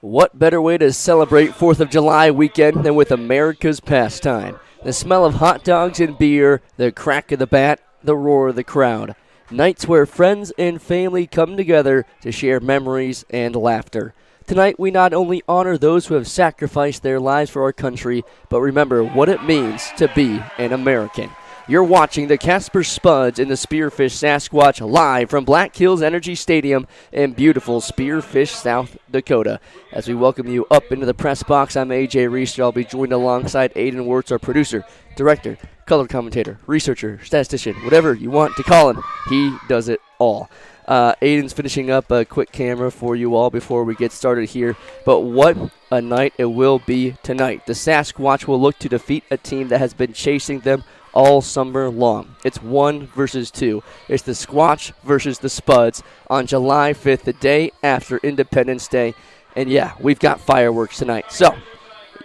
What better way to celebrate 4th of July weekend than with America's pastime? The smell of hot dogs and beer, the crack of the bat, the roar of the crowd. Nights where friends and family come together to share memories and laughter. Tonight, we not only honor those who have sacrificed their lives for our country, but remember what it means to be an American. You're watching the Casper Spuds and the Spearfish Sasquatch live from Black Hills Energy Stadium in beautiful Spearfish, South Dakota. As we welcome you up into the press box, I'm A.J. Reese. I'll be joined alongside Aiden Wirtz, our producer, director, color commentator, researcher, statistician, whatever you want to call him. He does it all. Aiden's finishing up a quick camera for you all before we get started here. But what a night it will be tonight. The Sasquatch will look to defeat a team that has been chasing them all summer long. It's 1 versus 2. It's the Squatch versus the Spuds on July 5th, the day after Independence Day. And yeah, we've got fireworks tonight. So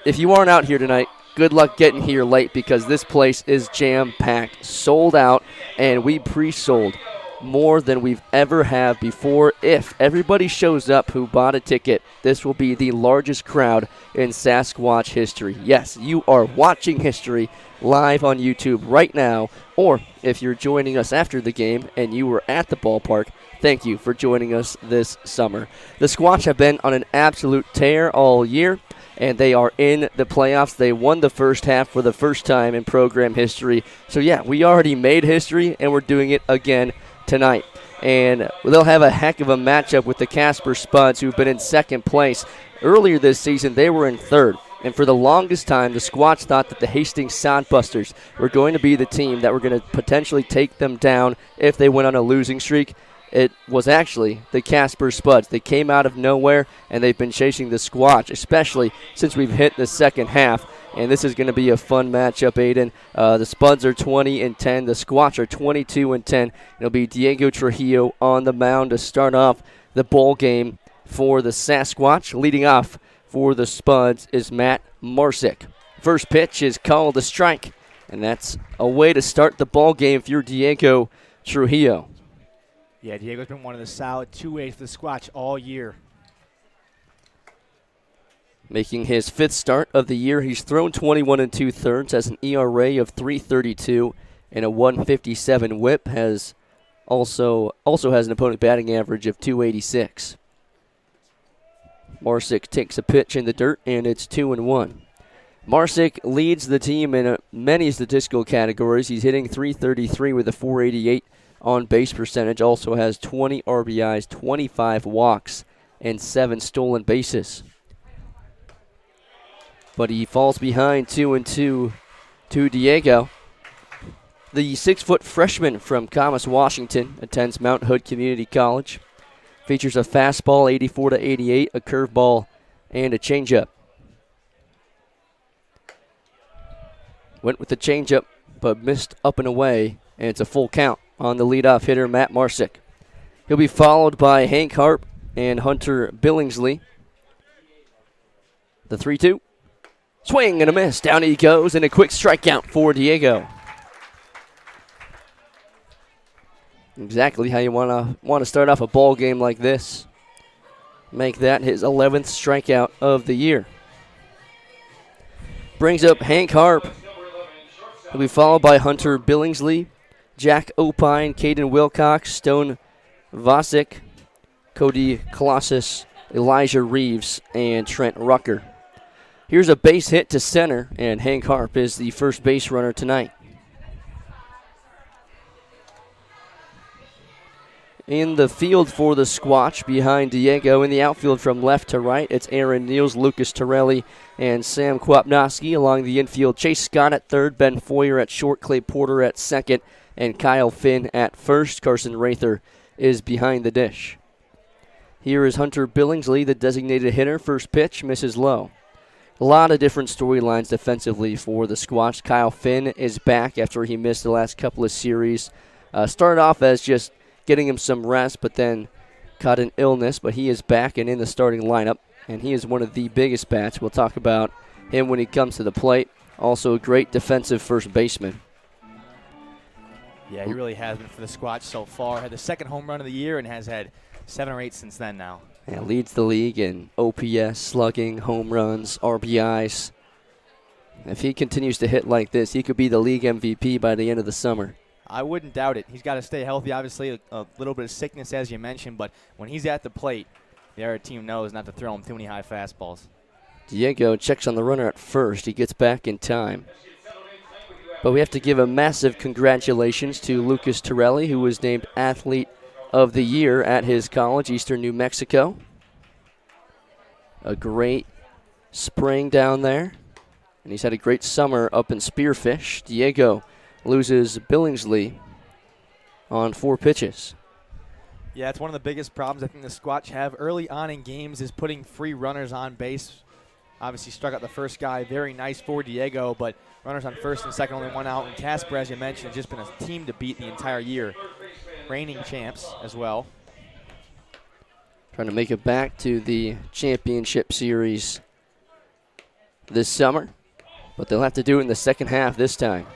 if you aren't out here tonight, good luck getting here late because this place is jam-packed, sold out, and we pre-sold more than we've ever had before. If everybody shows up who bought a ticket, this will be the largest crowd in Sasquatch history. Yes, you are watching history live on YouTube right now, or if you're joining us after the game and you were at the ballpark, thank you for joining us this summer. The Squatch have been on an absolute tear all year, and they are in the playoffs. They won the first half for the first time in program history. So yeah, we already made history, and we're doing it again tonight. And they'll have a heck of a matchup with the Casper Spuds, who've been in second place. Earlier this season, they were in third. And for the longest time, the Squatch thought that the Hastings Sodbusters were going to be the team that were going to potentially take them down if they went on a losing streak. It was actually the Casper Spuds. They came out of nowhere, and they've been chasing the Squatch, especially since we've hit the second half. And this is going to be a fun matchup, Aiden. The Spuds are 20-10. The Squatch are 22-10. It'll be Diego Trujillo on the mound to start off the ball game for the Sasquatch. Leading off for the Spuds is Matt Marsick. First pitch is called a strike, and that's a way to start the ball game if you're Diego Trujillo. Yeah, Diego's been one of the solid 2-8 for the Squatch all year. Making his 5th start of the year, he's thrown 21 2/3, has an ERA of 3.32 and a 1.57 WHIP. Also has an opponent batting average of 2.86. Marsick takes a pitch in the dirt, and it's 2-1. Marsick leads the team in many statistical categories. He's hitting 333 with a 488 on base percentage. Also has 20 RBIs, 25 walks, and 7 stolen bases. But he falls behind 2-2 to Diego. The 6-foot freshman from Camas, Washington, attends Mount Hood Community College. Features a fastball 84-88, a curveball, and a changeup. Went with the changeup, but missed up and away, and it's a full count on the leadoff hitter, Matt Marsick. He'll be followed by Hank Harp and Hunter Billingsley. The 3-2. Swing and a miss. Down he goes, and a quick strikeout for Diego. Exactly how you want to start off a ball game like this. Make that his 11th strikeout of the year. Brings up Hank Harp. He'll be followed by Hunter Billingsley, Jack Opine, Caden Wilcox, Stone Vosick, Cody Colossus, Elijah Reeves, and Trent Rucker. Here's a base hit to center, and Hank Harp is the first base runner tonight. In the field for the Squatch behind Diego, in the outfield from left to right, it's Aaron Niels, Lucas Torelli, and Sam Kwapnowski. Along the infield, Chase Scott at third, Ben Foyer at short, Clay Porter at second, and Kyle Finn at first. Carson Rather is behind the dish. Here is Hunter Billingsley, the designated hitter. First pitch, misses low. A lot of different storylines defensively for the Squatch. Kyle Finn is back after he missed the last couple of series. Started off as just getting him some rest, but then caught an illness. But he is back and in the starting lineup, and he is one of the biggest bats. We'll talk about him when he comes to the plate. Also a great defensive first baseman. Yeah, he really has been for the Squatch so far. Had the second home run of the year and has had 7 or 8 since then now. Yeah, leads the league in OPS, slugging, home runs, RBIs. If he continues to hit like this, he could be the league MVP by the end of the summer. I wouldn't doubt it. He's got to stay healthy. Obviously, a little bit of sickness, as you mentioned, but when he's at the plate, the other team knows not to throw him too many high fastballs. Diego checks on the runner at first. He gets back in time. But we have to give a massive congratulations to Lucas Torelli, who was named Athlete of the Year at his college, Eastern New Mexico. A great spring down there, and he's had a great summer up in Spearfish. Diego loses Billingsley on 4 pitches. Yeah, it's one of the biggest problems I think the Squatch have early on in games is putting free runners on base. Obviously struck out the first guy, very nice for Diego, but runners on first and second, only 1 out. And Casper, as you mentioned, has just been a team to beat the entire year. Reigning champs as well. Trying to make it back to the championship series this summer, but they'll have to do it in the second half this time.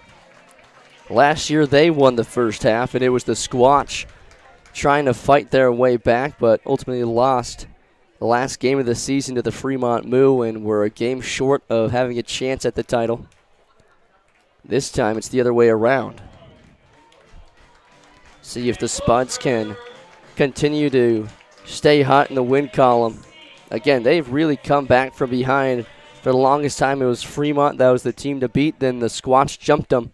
Last year they won the first half, and it was the Squatch trying to fight their way back, but ultimately lost the last game of the season to the Fremont Moo and were a game short of having a chance at the title. This time it's the other way around. See if the Spuds can continue to stay hot in the win column. Again, they've really come back from behind. For the longest time, it was Fremont that was the team to beat. Then the Squatch jumped them.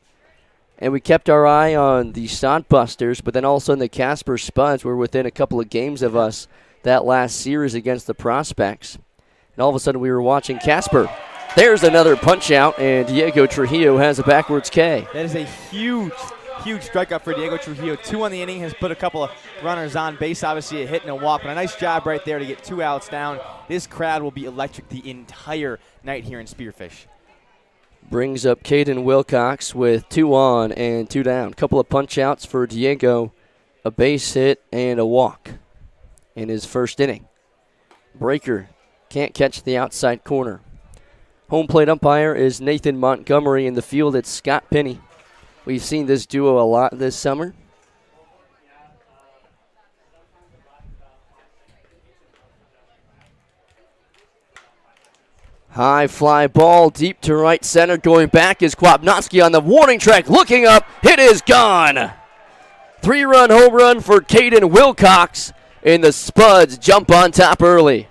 And we kept our eye on the Sodbusters, but then also in the Casper Spuds were within a couple of games of us that last series against the Prospects. And all of a sudden we were watching Casper. There's another punch out, and Diego Trujillo has a backwards K. That is a huge strikeout for Diego Trujillo. 2 on the inning, has put a couple of runners on base, obviously a hit and a walk, but a nice job right there to get 2 outs down. This crowd will be electric the entire night here in Spearfish. Brings up Caden Wilcox with 2 on and 2 down. Couple of punch outs for Diego, a base hit and a walk in his first inning. Breaker can't catch the outside corner. Home plate umpire is Nathan Montgomery. In the field, it's Scott Penny. We've seen this duo a lot this summer. High fly ball deep to right center. Going back is Kwapnowski on the warning track. Looking up, it is gone. 3-run home run for Caden Wilcox, and the Spuds jump on top early.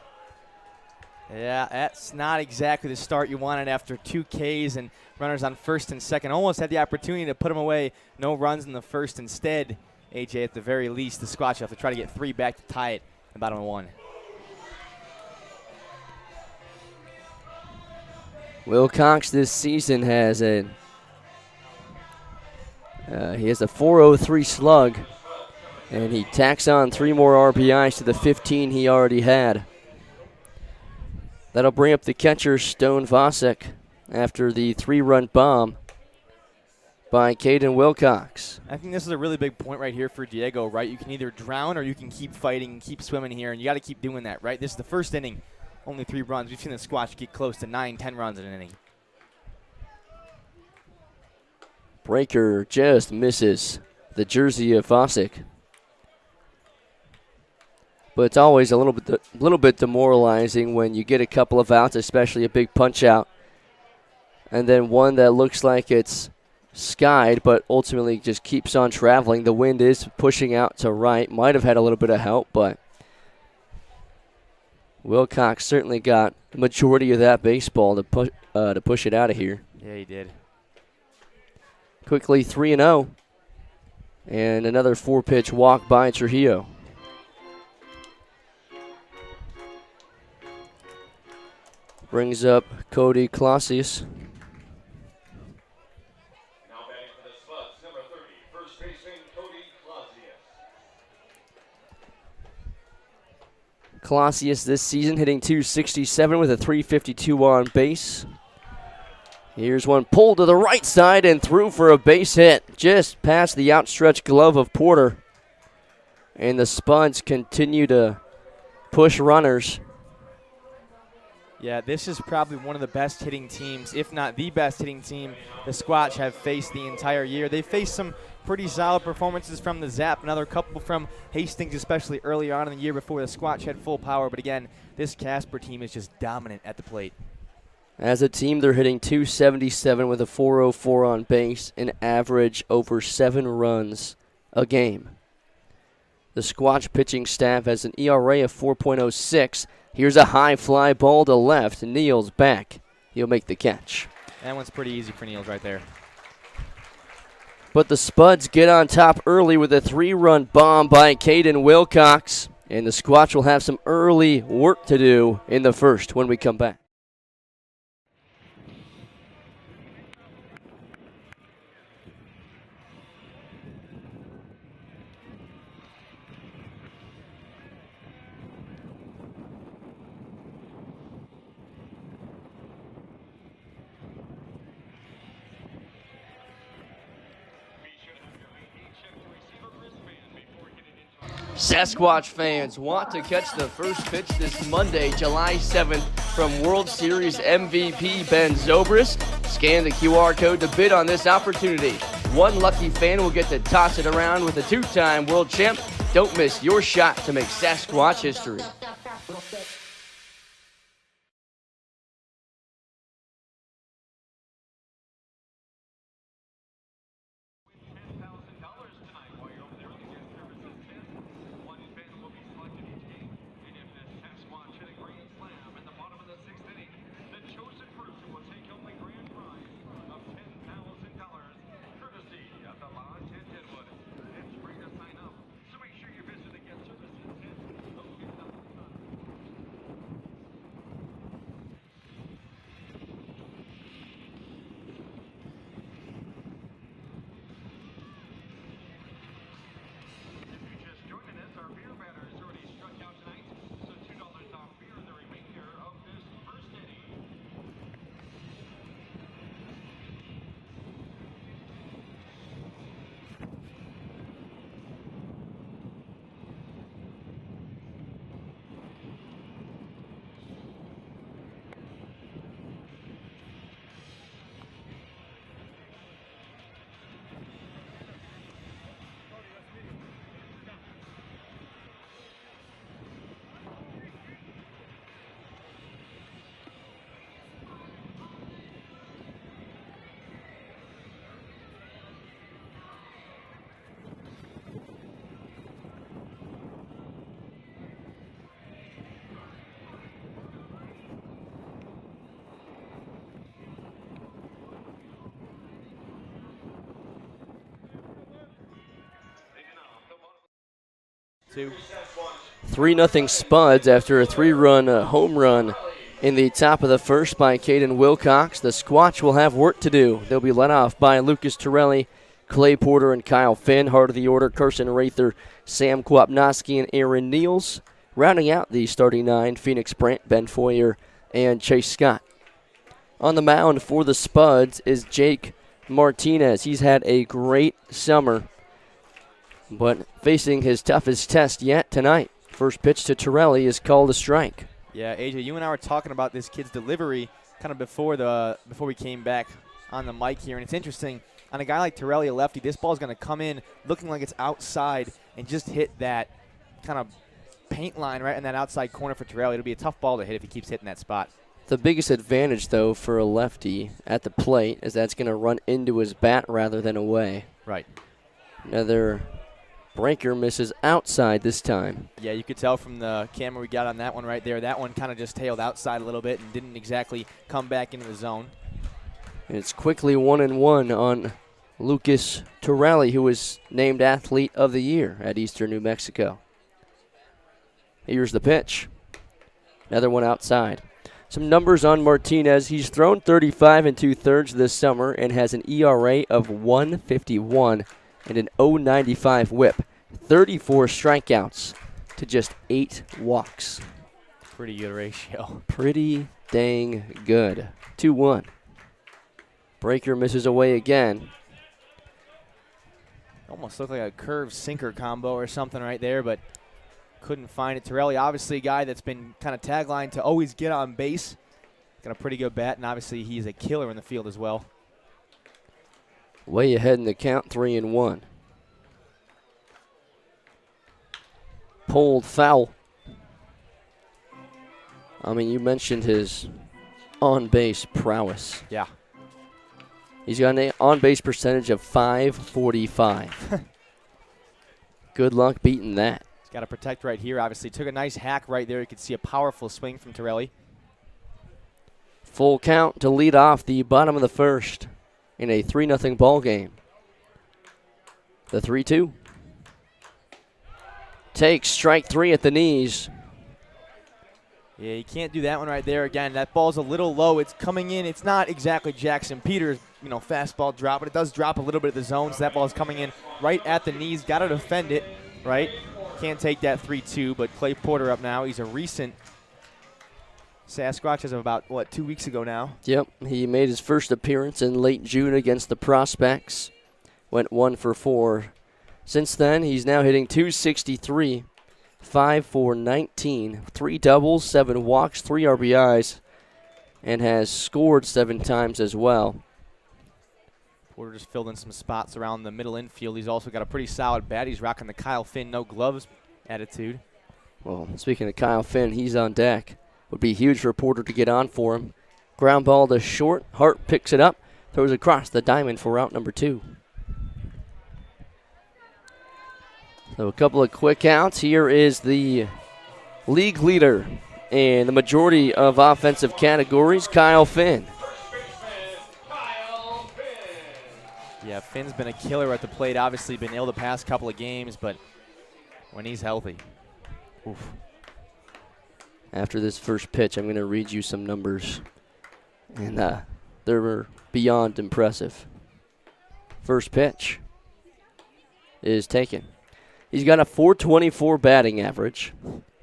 Yeah, that's not exactly the start you wanted after 2 Ks and runners on first and second. Almost had the opportunity to put them away. No runs in the first. Instead, AJ, at the very least, the Squatch have to try to get 3 back to tie it in the bottom of 1. Wilcox this season has he has a 403 slug, and he tacks on 3 more RBIs to the 15 he already had. That'll bring up the catcher, Stone Vasek, after the 3-run bomb by Caden Wilcox. I think this is a really big point right here for Diego, right? You can either drown or you can keep fighting and keep swimming here, and you got to keep doing that, right? This is the first inning, only 3 runs. We've seen the Squatch get close to 9, 10 runs in an inning. Breaker just misses the jersey of Vasek. But it's always a little bit demoralizing when you get a couple of outs, especially a big punch out, and then one that looks like it's skied, but ultimately just keeps on traveling. The wind is pushing out to right. Might have had a little bit of help, but Wilcox certainly got the majority of that baseball to push it out of here. Yeah, he did. Quickly 3-0, and another 4-pitch walk by Trujillo. Brings up Cody Clausius. Now batting for the Spuds, number 30, first baseman Cody Clausius. Clausius this season hitting .267 with a .352 on base. Here's one pulled to the right side and through for a base hit, just past the outstretched glove of Porter. And the Spuds continue to push runners. Yeah, this is probably one of the best hitting teams, if not the best hitting team the Squatch have faced the entire year. They faced some pretty solid performances from the Zap, another couple from Hastings, especially earlier on in the year before the Squatch had full power. But again, this Casper team is just dominant at the plate. As a team, they're hitting .277 with a .404 on base, an average over 7 runs a game. The Squatch pitching staff has an ERA of 4.06. Here's a high fly ball to left. Neal's back. He'll make the catch. That one's pretty easy for Niels right there. But the Spuds get on top early with a 3-run bomb by Caden Wilcox. And the Squatch will have some early work to do in the first when we come back. Sasquatch fans want to catch the first pitch this Monday, July 7th, from World Series MVP Ben Zobrist. Scan the QR code to bid on this opportunity. One lucky fan will get to toss it around with a 2-time world champ. Don't miss your shot to make Sasquatch history. 2. 3-0 Spuds after a 3-run home run in the top of the first by Caden Wilcox. The Squatch will have work to do. They'll be led off by Lucas Torelli, Clay Porter, and Kyle Finn. Heart of the order, Carson Rather, Sam Kwapnoski, and Aaron Niels. Rounding out the starting 9, Phoenix Brandt, Ben Foyer, and Chase Scott. On the mound for the Spuds is Jake Martinez. He's had a great summer, but facing his toughest test yet tonight. First pitch to Torelli is called a strike. Yeah, AJ, you and I were talking about this kid's delivery kind of before we came back on the mic here, and it's interesting. On a guy like Torelli, a lefty, this ball's going to come in looking like it's outside and just hit that kind of paint line right in that outside corner for Torelli. It'll be a tough ball to hit if he keeps hitting that spot. The biggest advantage, though, for a lefty at the plate is that's going to run into his bat rather than away. Right. Another breaker misses outside this time. Yeah, you could tell from the camera we got on that one right there. That one kind of just tailed outside a little bit and didn't exactly come back into the zone. And it's quickly 1-1 on Lucas Torelli, who was named Athlete of the Year at Eastern New Mexico. Here's the pitch. Another one outside. Some numbers on Martinez. He's thrown 35 2/3 this summer and has an ERA of 1.51 and an 0.95 whip. 34 strikeouts to just 8 walks. Pretty good ratio. Pretty dang good. 2-1. Breaker misses away again. Almost looked like a curved sinker combo or something right there, but couldn't find it. Torelli, obviously a guy that's been kind of tagline to always get on base. Got a pretty good bat, and obviously he's a killer in the field as well. Way ahead in the count, 3-1. Pulled foul. I mean, you mentioned his on-base prowess. Yeah. He's got an on-base percentage of .545. Good luck beating that. He's got to protect right here, obviously. Took a nice hack right there. You could see a powerful swing from Torelli. Full count to lead off the bottom of the first in a 3-0 ball game. The 3-2. Takes strike 3 at the knees. Yeah, you can't do that one right there again. That ball's a little low. It's coming in. It's not exactly Jackson Peters, fastball drop, but it does drop a little bit at the zone, so that ball's coming in right at the knees. Got to defend it, right? Can't take that 3-2, but Clay Porter up now. He's a recent Sasquatch as of about, 2 weeks ago now? Yep, he made his first appearance in late June against the Prospects. Went 1 for 4. Since then, he's now hitting .263, 5 for 19, 3 doubles, 7 walks, 3 RBIs, and has scored 7 times as well. Porter just filled in some spots around the middle infield. He's also got a pretty solid bat. He's rocking the Kyle Finn no gloves attitude. Well, speaking of Kyle Finn, he's on deck. Would be huge for Porter to get on for him. Ground ball to short. Hart picks it up, throws across the diamond for out number 2. So a couple of quick outs. Here is the league leader in the majority of offensive categories, Kyle Finn. Yeah, Finn's been a killer at the plate. Obviously been ill the past couple of games, but when he's healthy. Oof. After this first pitch, I'm going to read you some numbers, and they're beyond impressive. First pitch is taken. He's got a .424 batting average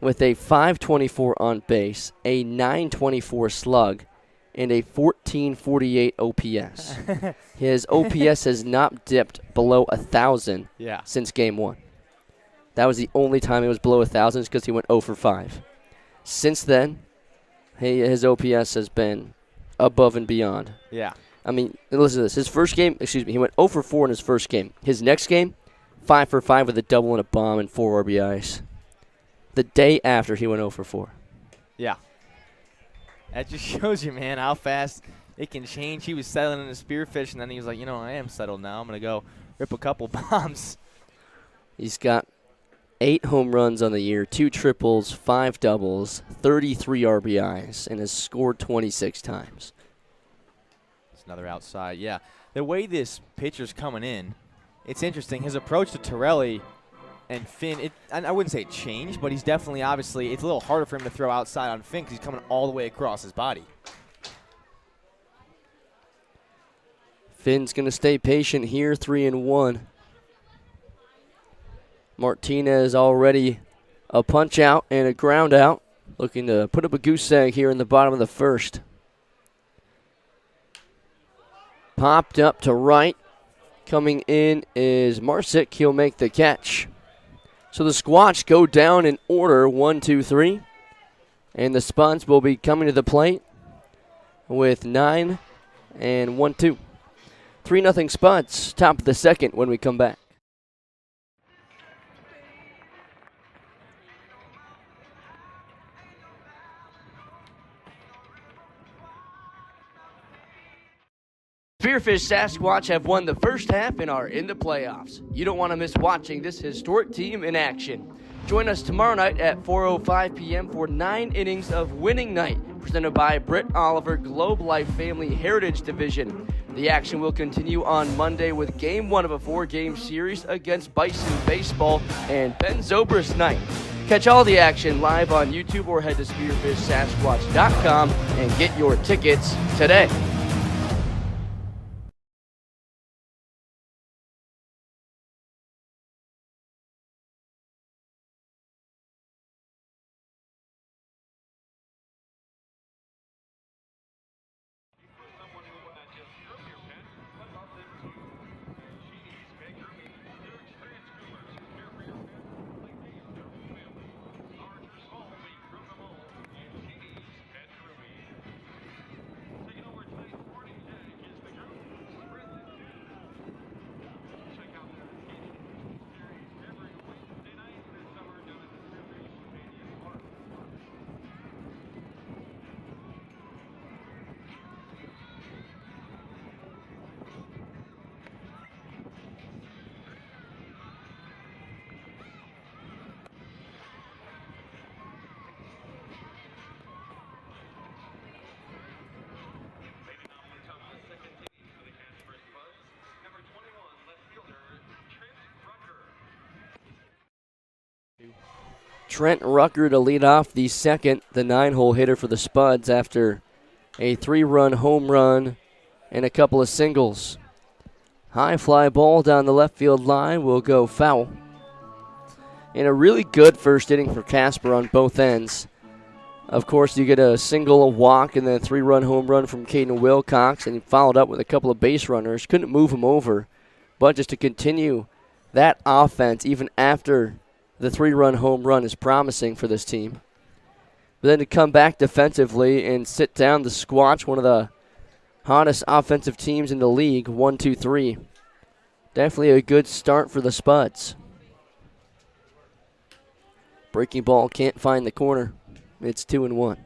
with a .524 on base, a .924 slug, and a .1448 OPS. His OPS has not dipped below 1,000 since Game 1. That was the only time it was below 1,000 is because he went 0 for 5. Since then, his OPS has been above and beyond. Yeah. I mean, listen to this. His first game, he went 0 for 4 in his first game. His next game, 5 for 5 with a double and a bomb and 4 RBIs. The day after, he went 0 for 4. Yeah. That just shows you, man, how fast it can change. He was settling in the Spearfish, and then he was like, I am settled now. I'm going to go rip a couple bombs. He's got 8 home runs on the year, 2 triples, 5 doubles, 33 RBIs, and has scored 26 times. It's another outside, yeah. The way this pitcher's coming in, it's interesting. His approach to Torelli And Finn, I wouldn't say it changed, but he's definitely, obviously, it's a little harder for him to throw outside on Finn because he's coming all the way across his body. Finn's going to stay patient here, 3-1. Martinez already a punch out and a ground out, looking to put up a goose egg here in the bottom of the first. Popped up to right. Coming in is Marsick. He'll make the catch. So the Squatch go down in order, 1, 2, 3. And the Spuds will be coming to the plate with 9 and 1, 2. 3-0 Spuds, top of the second when we come back. Spearfish Sasquatch have won the first half and are in the playoffs. You don't want to miss watching this historic team in action. Join us tomorrow night at 4:05 p.m. for 9 innings of winning night, presented by Britt Oliver Globe Life Family Heritage Division. The action will continue on Monday with Game 1 of a 4-game series against Bison Baseball and Ben Zobrist night. Catch all the action live on YouTube or head to SpearfishSasquatch.com and get your tickets today. Trent Rucker to lead off the second, the 9-hole hitter for the Spuds after a 3-run home run and a couple of singles. High fly ball down the left field line will go foul. And a really good first inning for Casper on both ends. Of course, you get a single, a walk, and then a 3-run home run from Caden Wilcox, and he followed up with a couple of base runners. Couldn't move him over, but just to continue that offense even after the 3-run home run is promising for this team. But then to come back defensively and sit down the Squatch, one of the hottest offensive teams in the league, 1, 2, 3. Definitely a good start for the Spuds. Breaking ball can't find the corner. It's 2-1.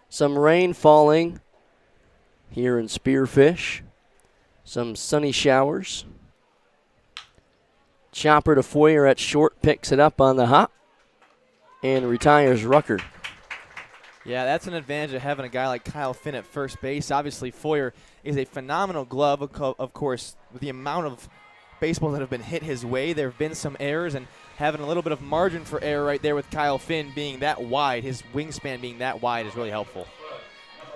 Some rain falling here in Spearfish. Some sunny showers. Chopper to Foyer at short, picks it up on the hop, and retires Rucker. Yeah, that's an advantage of having a guy like Kyle Finn at first base. Obviously, Foyer is a phenomenal glove. Of course, with the amount of baseballs that have been hit his way, there have been some errors, and having a little bit of margin for error right there with Kyle Finn being that wide, his wingspan being that wide is really helpful.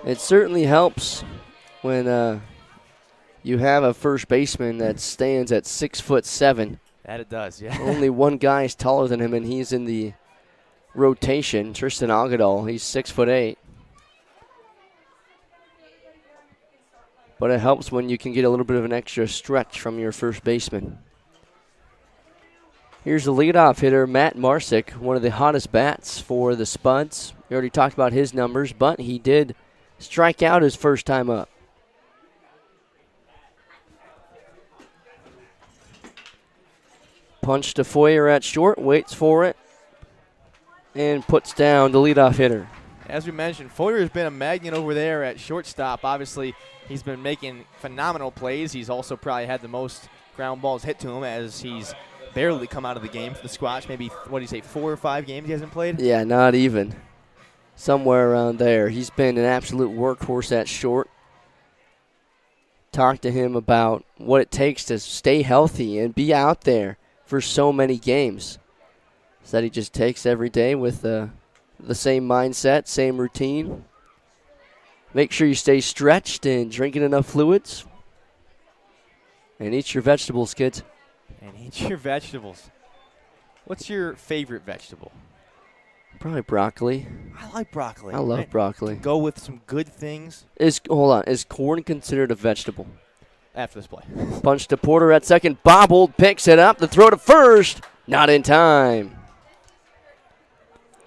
It certainly helps when you have a first baseman that stands at 6'7". That it does, yeah. Only one guy is taller than him, and he's in the rotation. Tristan Agadol, he's 6'8". But it helps when you can get a little bit of an extra stretch from your first baseman. Here's the leadoff hitter, Matt Marsick, one of the hottest bats for the Spuds. We already talked about his numbers, but he did strike out his first time up. Punch to Foyer at short, waits for it, and puts down the leadoff hitter. As we mentioned, Foyer has been a magnet over there at shortstop. Obviously, he's been making phenomenal plays. He's also probably had the most ground balls hit to him as he's barely come out of the game for the Squatch. Maybe, what do you say, 4 or 5 games he hasn't played? Yeah, not even. Somewhere around there. He's been an absolute workhorse at short. Talk to him about what it takes to stay healthy and be out there for so many games. So that he just takes every day with the same mindset, same routine. Make sure you stay stretched and drinking enough fluids. And eat your vegetables, kids. And eat your vegetables. What's your favorite vegetable? Probably broccoli. I like broccoli. I love broccoli. Go with some good things. Hold on. Is corn considered a vegetable? After this play. Punch to Porter at second. Bobbled. Picks it up. The throw to first. Not in time.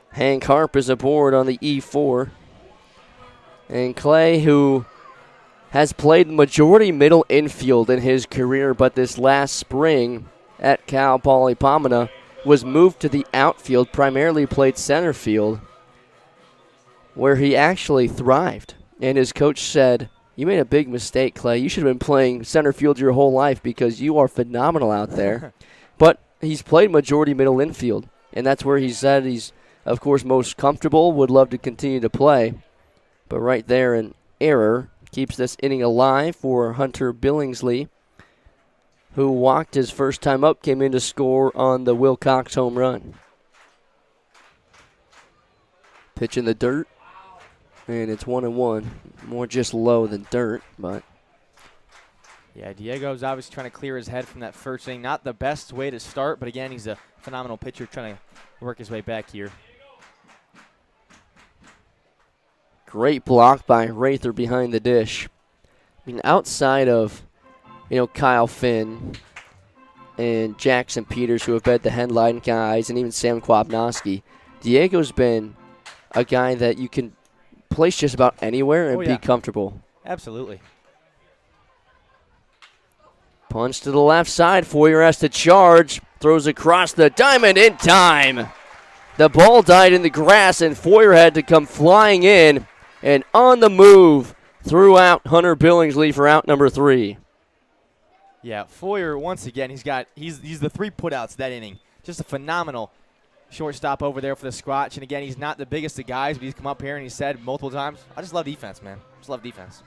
Hank Harp is aboard on the E4. And Clay, who has played majority middle infield in his career, but this last spring at Cal Poly Pomona was moved to the outfield, primarily played center field, where he actually thrived. And his coach said, "You made a big mistake, Clay. You should have been playing center field your whole life because you are phenomenal out there." But he's played majority middle infield, and that's where he said he's, of course, most comfortable, would love to continue to play. But right there, an error keeps this inning alive for Hunter Billingsley, who walked his first time up, came in to score on the Wilcox home run. Pitch in the dirt, and it's 1-1. More just low than dirt, but. Yeah, Diego's obviously trying to clear his head from that first inning. Not the best way to start, but again, he's a phenomenal pitcher trying to work his way back here. Great block by Rather behind the dish. I mean, outside of, Kyle Finn and Jackson Peters, who have been the headline guys, and even Sam Kwapnowski, Diego's been a guy that you can place just about anywhere and be comfortable. Absolutely. Punch to the left side. Foyer has to charge. Throws across the diamond in time. The ball died in the grass, and Foyer had to come flying in. And on the move, threw out Hunter Billingsley for out number 3. Yeah, Foyer, once again, he's the 3 putouts that inning. Just a phenomenal shortstop over there for the Squatch. And again, he's not the biggest of guys, but he's come up here and he said multiple times, I just love defense, man. Just love defense.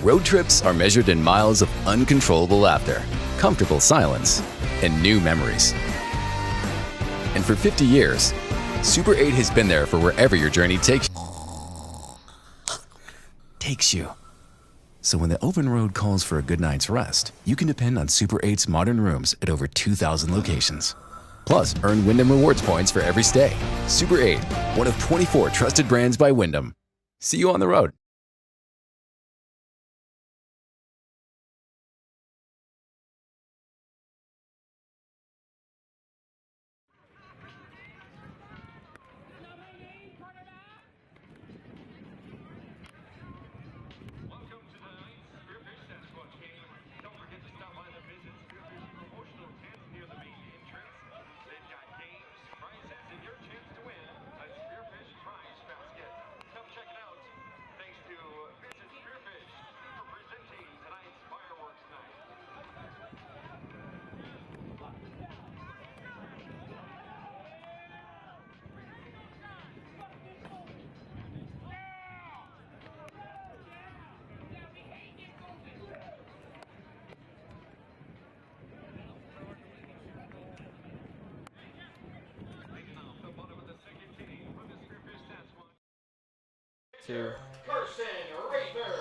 Road trips are measured in miles of uncontrollable laughter, comfortable silence, and new memories. And for 50 years, Super 8 has been there for wherever your journey takes you. So when the open road calls for a good night's rest, you can depend on Super 8's modern rooms at over 2,000 locations. Plus, earn Wyndham Rewards points for every stay. Super 8, one of 24 trusted brands by Wyndham. See you on the road. Welcome to tonight's Spearfish Sasquatch game. Don't forget to stop by the Visit Spearfish promotional tent near the main entrance. They've got games, prizes, and your chance to win a Spearfish prize basket. Come check it out. Thanks to Visit Spearfish for presenting tonight's fireworks night. Leading off the bottom of the second inning for the Spearfish Sasquatch. Carson Rather.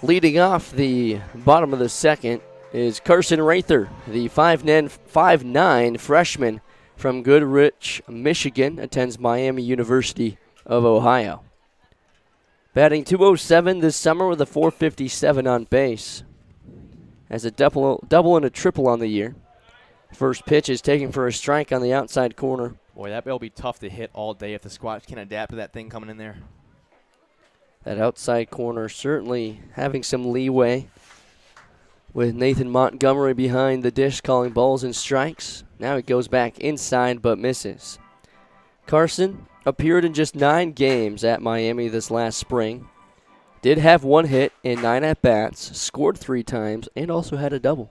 Leading off the bottom of the second is Carson Rather, the 5'9" freshman from Goodrich, Michigan, attends Miami University of Ohio. Batting .207 this summer with a .457 on base. Has a double and a triple on the year. First pitch is taken for a strike on the outside corner. Boy, that will be tough to hit all day if the Squatch can adapt to that thing coming in there. That outside corner certainly having some leeway with Nathan Montgomery behind the dish calling balls and strikes. Now it goes back inside but misses. Carson appeared in just 9 games at Miami this last spring. Did have 1 hit in 9 at-bats, scored 3 times, and also had a double.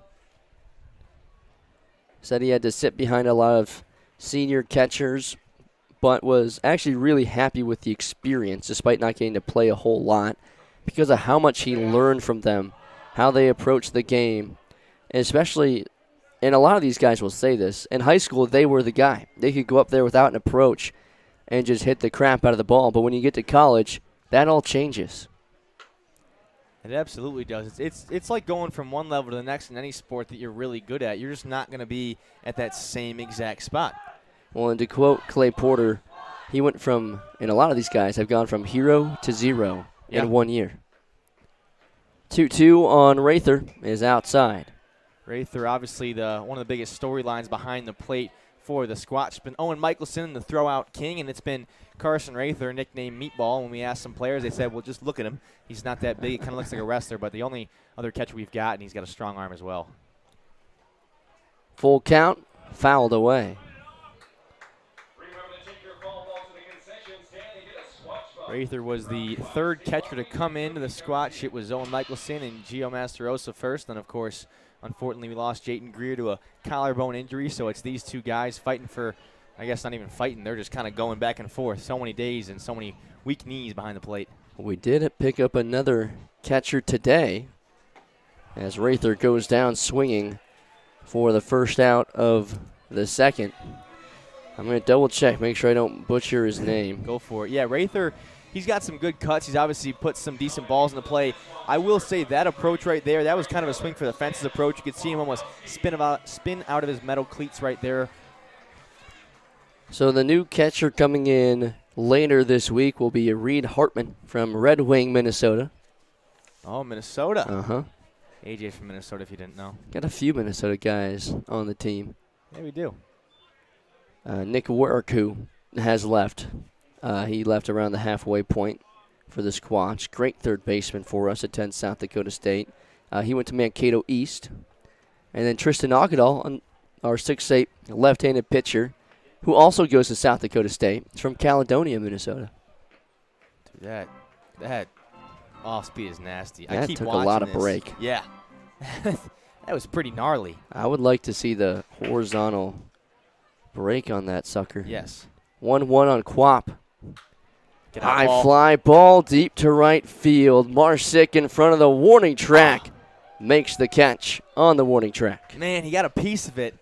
Said he had to sit behind a lot of senior catchers, but was actually really happy with the experience despite not getting to play a whole lot because of how much he learned from them, how they approach the game, and especially, and a lot of these guys will say this, in high school they were the guy. They could go up there without an approach and just hit the crap out of the ball, but when you get to college, that all changes. It absolutely does. It's like going from one level to the next in any sport that you're really good at. You're just not going to be at that same exact spot. Well, and to quote Clay Porter, he went from, and a lot of these guys have gone from hero to zero in 1 year. 2-2 on Rather is outside. Rather, obviously one of the biggest storylines behind the plate for the Squatch. It's been Owen Michelson, the throw-out king, and it's been Carson Rather, nicknamed Meatball. When we asked some players, they said, well, just look at him. He's not that big. He kind of looks like a wrestler, but the only other catcher we've got, and he's got a strong arm as well. Full count, fouled away. Rather was the 3rd catcher to come into the Squatch. It was Owen Michelson and Gio Masterosa first. And, of course, unfortunately, we lost Jayton Greer to a collarbone injury. So it's these 2 guys fighting for, I guess not even fighting. They're just kind of going back and forth. So many days and so many weak knees behind the plate. We did pick up another catcher today as Rather goes down swinging for the first out of the second. I'm going to double check, make sure I don't butcher his name. Go for it. Yeah, Rather, he's got some good cuts. He's obviously put some decent balls into play. I will say that approach right there, that was kind of a swing for the fences approach. You could see him almost spin out of his metal cleats right there. So the new catcher coming in later this week will be Reed Hartman from Red Wing, Minnesota. Oh, Minnesota. Uh-huh. AJ from Minnesota, if you didn't know. Got a few Minnesota guys on the team. Yeah, we do. Nick Werku has left. He left around the halfway point for the Squatch. Great third baseman for us, attends South Dakota State. He went to Mankato East. And then Tristan Agadal, our 6'8" left-handed pitcher, who also goes to South Dakota State. He's from Caledonia, Minnesota. Dude, that off speed is nasty. That I keep took a watching lot of this. break. Yeah. That was pretty gnarly. I would like to see the horizontal break on that sucker. Yes. 1-1 on Quap. High ball. fly ball deep to right field. Marsick in front of the warning track makes the catch on the warning track. Man, he got a piece of it.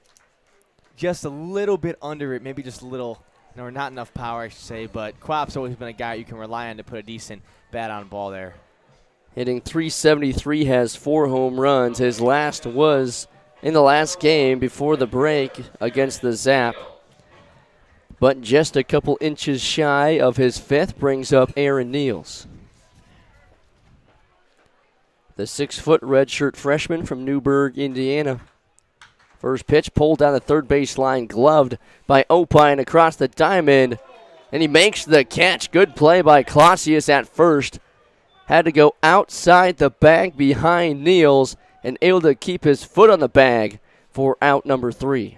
Just a little bit under it, maybe just a little, or not enough power, I should say. But Quap's always been a guy you can rely on to put a decent bat on ball there. Hitting .373, has 4 home runs. His last was in the last game before the break against the Zap. But just a couple inches shy of his 5th brings up Aaron Niels. The 6-foot redshirt freshman from Newburgh, Indiana. First pitch pulled down the third base line, gloved by Opine across the diamond. And he makes the catch. Good play by Clausius at first. Had to go outside the bag behind Niels and able to keep his foot on the bag for out number 3.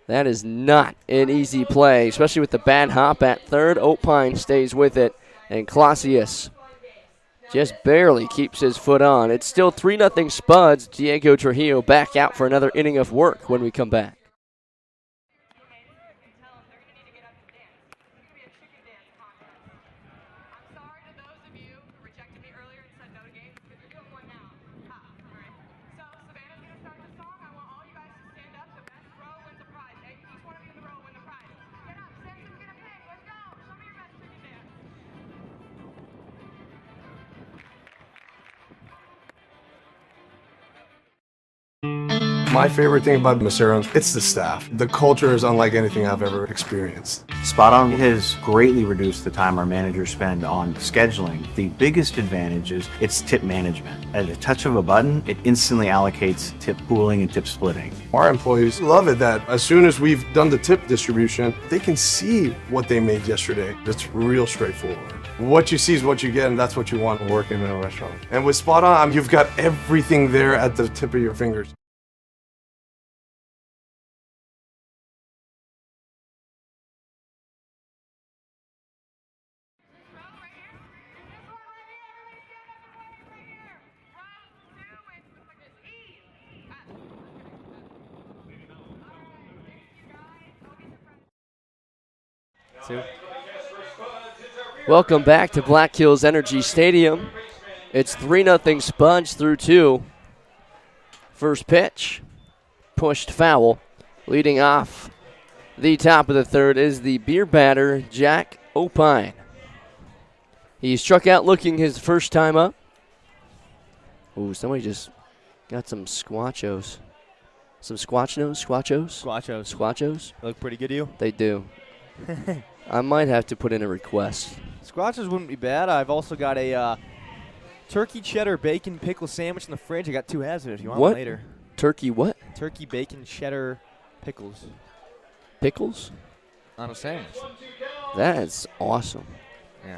That is not an easy play, especially with the bad hop at third. Opine stays with it, and Clausius just barely keeps his foot on. It's still 3-0 Spuds. Diego Trujillo back out for another inning of work when we come back. My favorite thing about Macero's, it's the staff. The culture is unlike anything I've ever experienced. Spot On has greatly reduced the time our managers spend on scheduling. The biggest advantage is its tip management. At a touch of a button, it instantly allocates tip pooling and tip splitting. Our employees love it that as soon as we've done the tip distribution, they can see what they made yesterday. It's real straightforward. What you see is what you get, and that's what you want working in a restaurant. And with Spot On, you've got everything there at the tip of your fingers. Welcome back to Black Hills Energy Stadium. It's 3-0 Spuds through 2. First pitch, pushed foul. Leading off the top of the third is the beer batter, Jack Opine. He struck out looking his first time up. Ooh, somebody just got some squatchos. Some squatchos? Squatchos? Look pretty good to you? They do. I might have to put in a request. Squatches wouldn't be bad. I've also got a turkey cheddar bacon pickle sandwich in the fridge. I got 2 halves of it if you want What? one later. Turkey what? Turkey bacon cheddar pickles Pickles? on a sandwich. That's awesome. Yeah.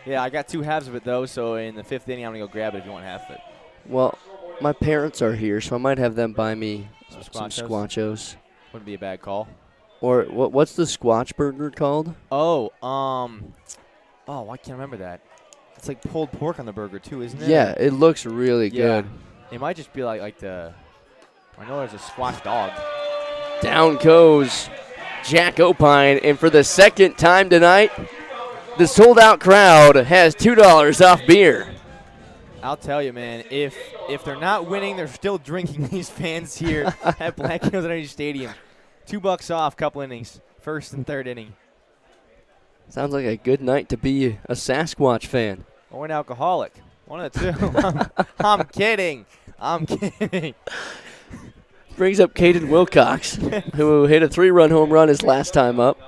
Yeah, I got 2 halves of it, though, so in the 5th inning, I'm going to go grab it if you want half of it. Well, my parents are here, so I might have them buy me Some some Squatchos? squatchos. Wouldn't be a bad call. Or what's the Squatch burger called? Oh, I can't remember that. It's like pulled pork on the burger, too, isn't it? Yeah, it looks really Yeah. good. It might just be like the, I know there's a Squatch dog. Down goes Jack Opine, and for the second time tonight, the sold-out crowd has $2 off beer. I'll tell you, man, if they're not winning, they're still drinking, these fans here at Black Hills Energy Stadium. $2 off, couple innings, 1st and 3rd inning. Sounds like a good night to be a Sasquatch fan. Or an alcoholic. One of the 2. I'm kidding. I'm kidding. Brings up Caden Wilcox, who hit a 3-run home run his last time up.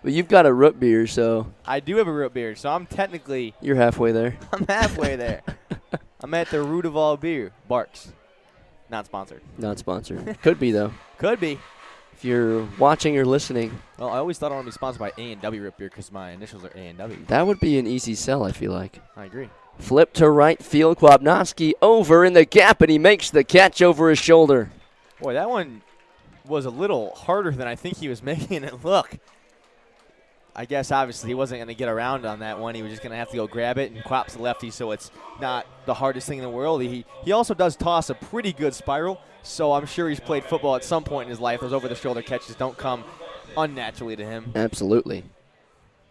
But you've got a root beer, so I do have a root beer, so I'm technically, you're halfway there. I'm halfway there. I'm at the root of all beer. Barks. Not sponsored. Not sponsored. Could be, though. Could be. If you're watching or listening, Well, I always thought I want to be sponsored by A&W root beer because my initials are A&W. that would be an easy sell, I feel like. I agree. Flip to right field. Kwabnowski over in the gap, and he makes the catch over his shoulder. Boy, that one was a little harder than I think he was making it look. I guess obviously he wasn't going to get around on that one. He was just going to have to go grab it, and Quap's a lefty, so it's not the hardest thing in the world. He also does toss a pretty good spiral, so I'm sure he's played football at some point in his life. Those over-the-shoulder catches don't come unnaturally to him. Absolutely.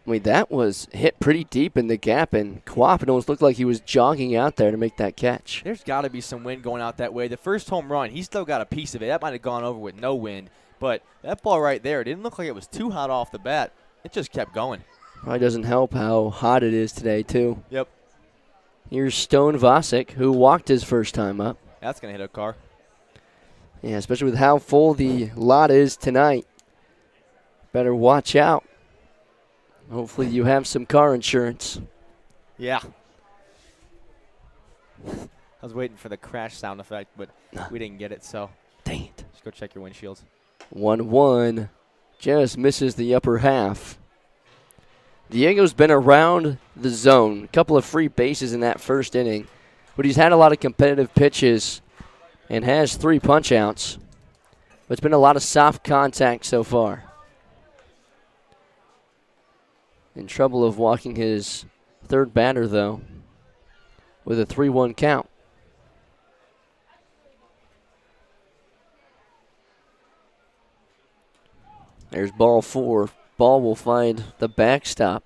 I mean, that was hit pretty deep in the gap, and Quap, it almost looked like he was jogging out there to make that catch. There's got to be some wind going out that way. The first home run, he still got a piece of it. That might have gone over with no wind, but that ball right there didn't look like it was too hot off the bat. It just kept going. Probably doesn't help how hot it is today, too. Yep. Here's Stone Vosick, who walked his first time up. That's going to hit a car. Yeah, especially with how full the lot is tonight. Better watch out. Hopefully you have some car insurance. Yeah. I was waiting for the crash sound effect, but we didn't get it, so Dang it. just go check your windshields. 1-1. Just misses the upper half. Diego's been around the zone. A couple of free bases in that first inning. But he's had a lot of competitive pitches and has 3 punch-outs. But it's been a lot of soft contact so far. In trouble of walking his third batter, though, with a 3-1 count. There's ball 4. Ball will find the backstop.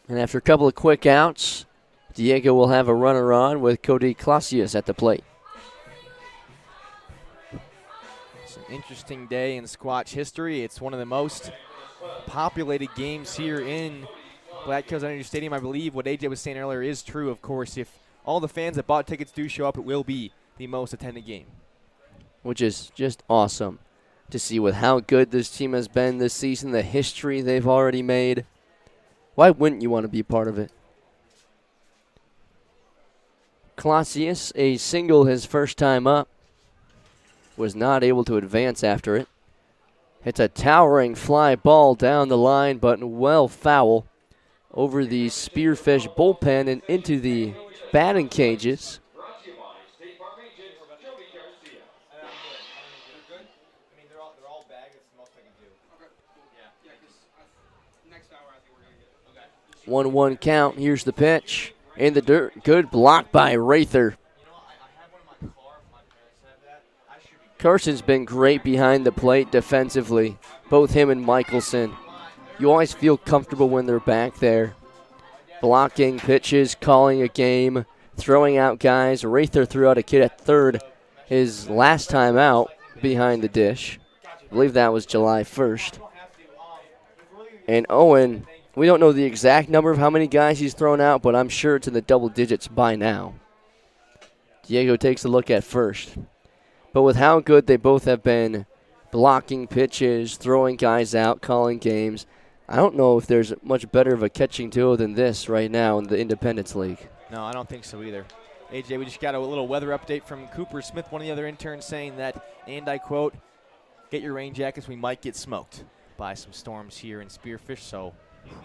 And after a couple of quick outs, Diego will have a runner on with Cody Clausius at the plate. It's an interesting day in Squatch history. It's one of the most populated games here in Black Hills Energy Stadium. I believe what AJ was saying earlier is true, of course. If all the fans that bought tickets do show up, it will be the most attended game. Which is just awesome to see with how good this team has been this season, the history they've already made. Why wouldn't you want to be a part of it? Clausius, a single his first time up, was not able to advance after it. It's a towering fly ball down the line, but well foul over the Spearfish bullpen and into the batting cages. I mean, they're all bagged. It's the most I can do. Yeah, because next hour I think we're going to get it. 1-1 count. Here's the pitch. In the dirt. Good block by Rather. You know, I have one in my car. If my parents have that, I should be good. Carson's been great behind the plate defensively. Both him and Michelson. You always feel comfortable when they're back there. Blocking pitches, calling a game, throwing out guys. Rather threw out a kid at third his last time out behind the dish. I believe that was July 1st. And Owen, we don't know the exact number of how many guys he's thrown out, but I'm sure it's in the double digits by now. Diego takes a look at first. But with how good they both have been blocking pitches, throwing guys out, calling games, I don't know if there's much better of a catching duo than this right now in the Independence League. No, I don't think so either. AJ, we just got a little weather update from Cooper Smith, one of the other interns, saying that, and I quote, "Get your rain jackets, we might get smoked by some storms here in Spearfish, so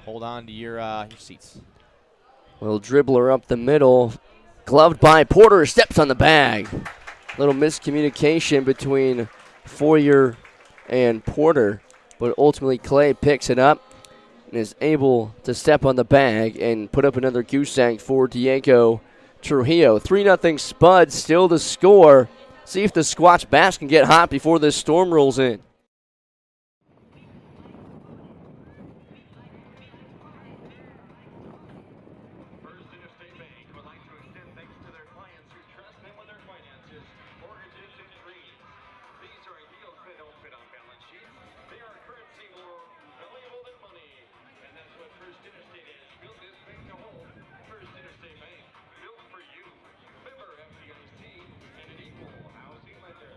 hold on to your seats." Little dribbler up the middle, gloved by Porter, steps on the bag. Little miscommunication between Foyer and Porter, but ultimately Clay picks it up and is able to step on the bag and put up another goose egg for Diego Trujillo. 3-0 Spuds, still to score. See if the Squatch bats can get hot before this storm rolls in. First Interstate Bank would like to extend thanks to their clients who trust them with their finances, mortgages, and dreams. These are deals that don't fit on balance sheets. They are currency more valuable than money. And that's what First Interstate is. Built this bank to hold. First Interstate Bank, built for you. Member FDIC and an equal housing lender.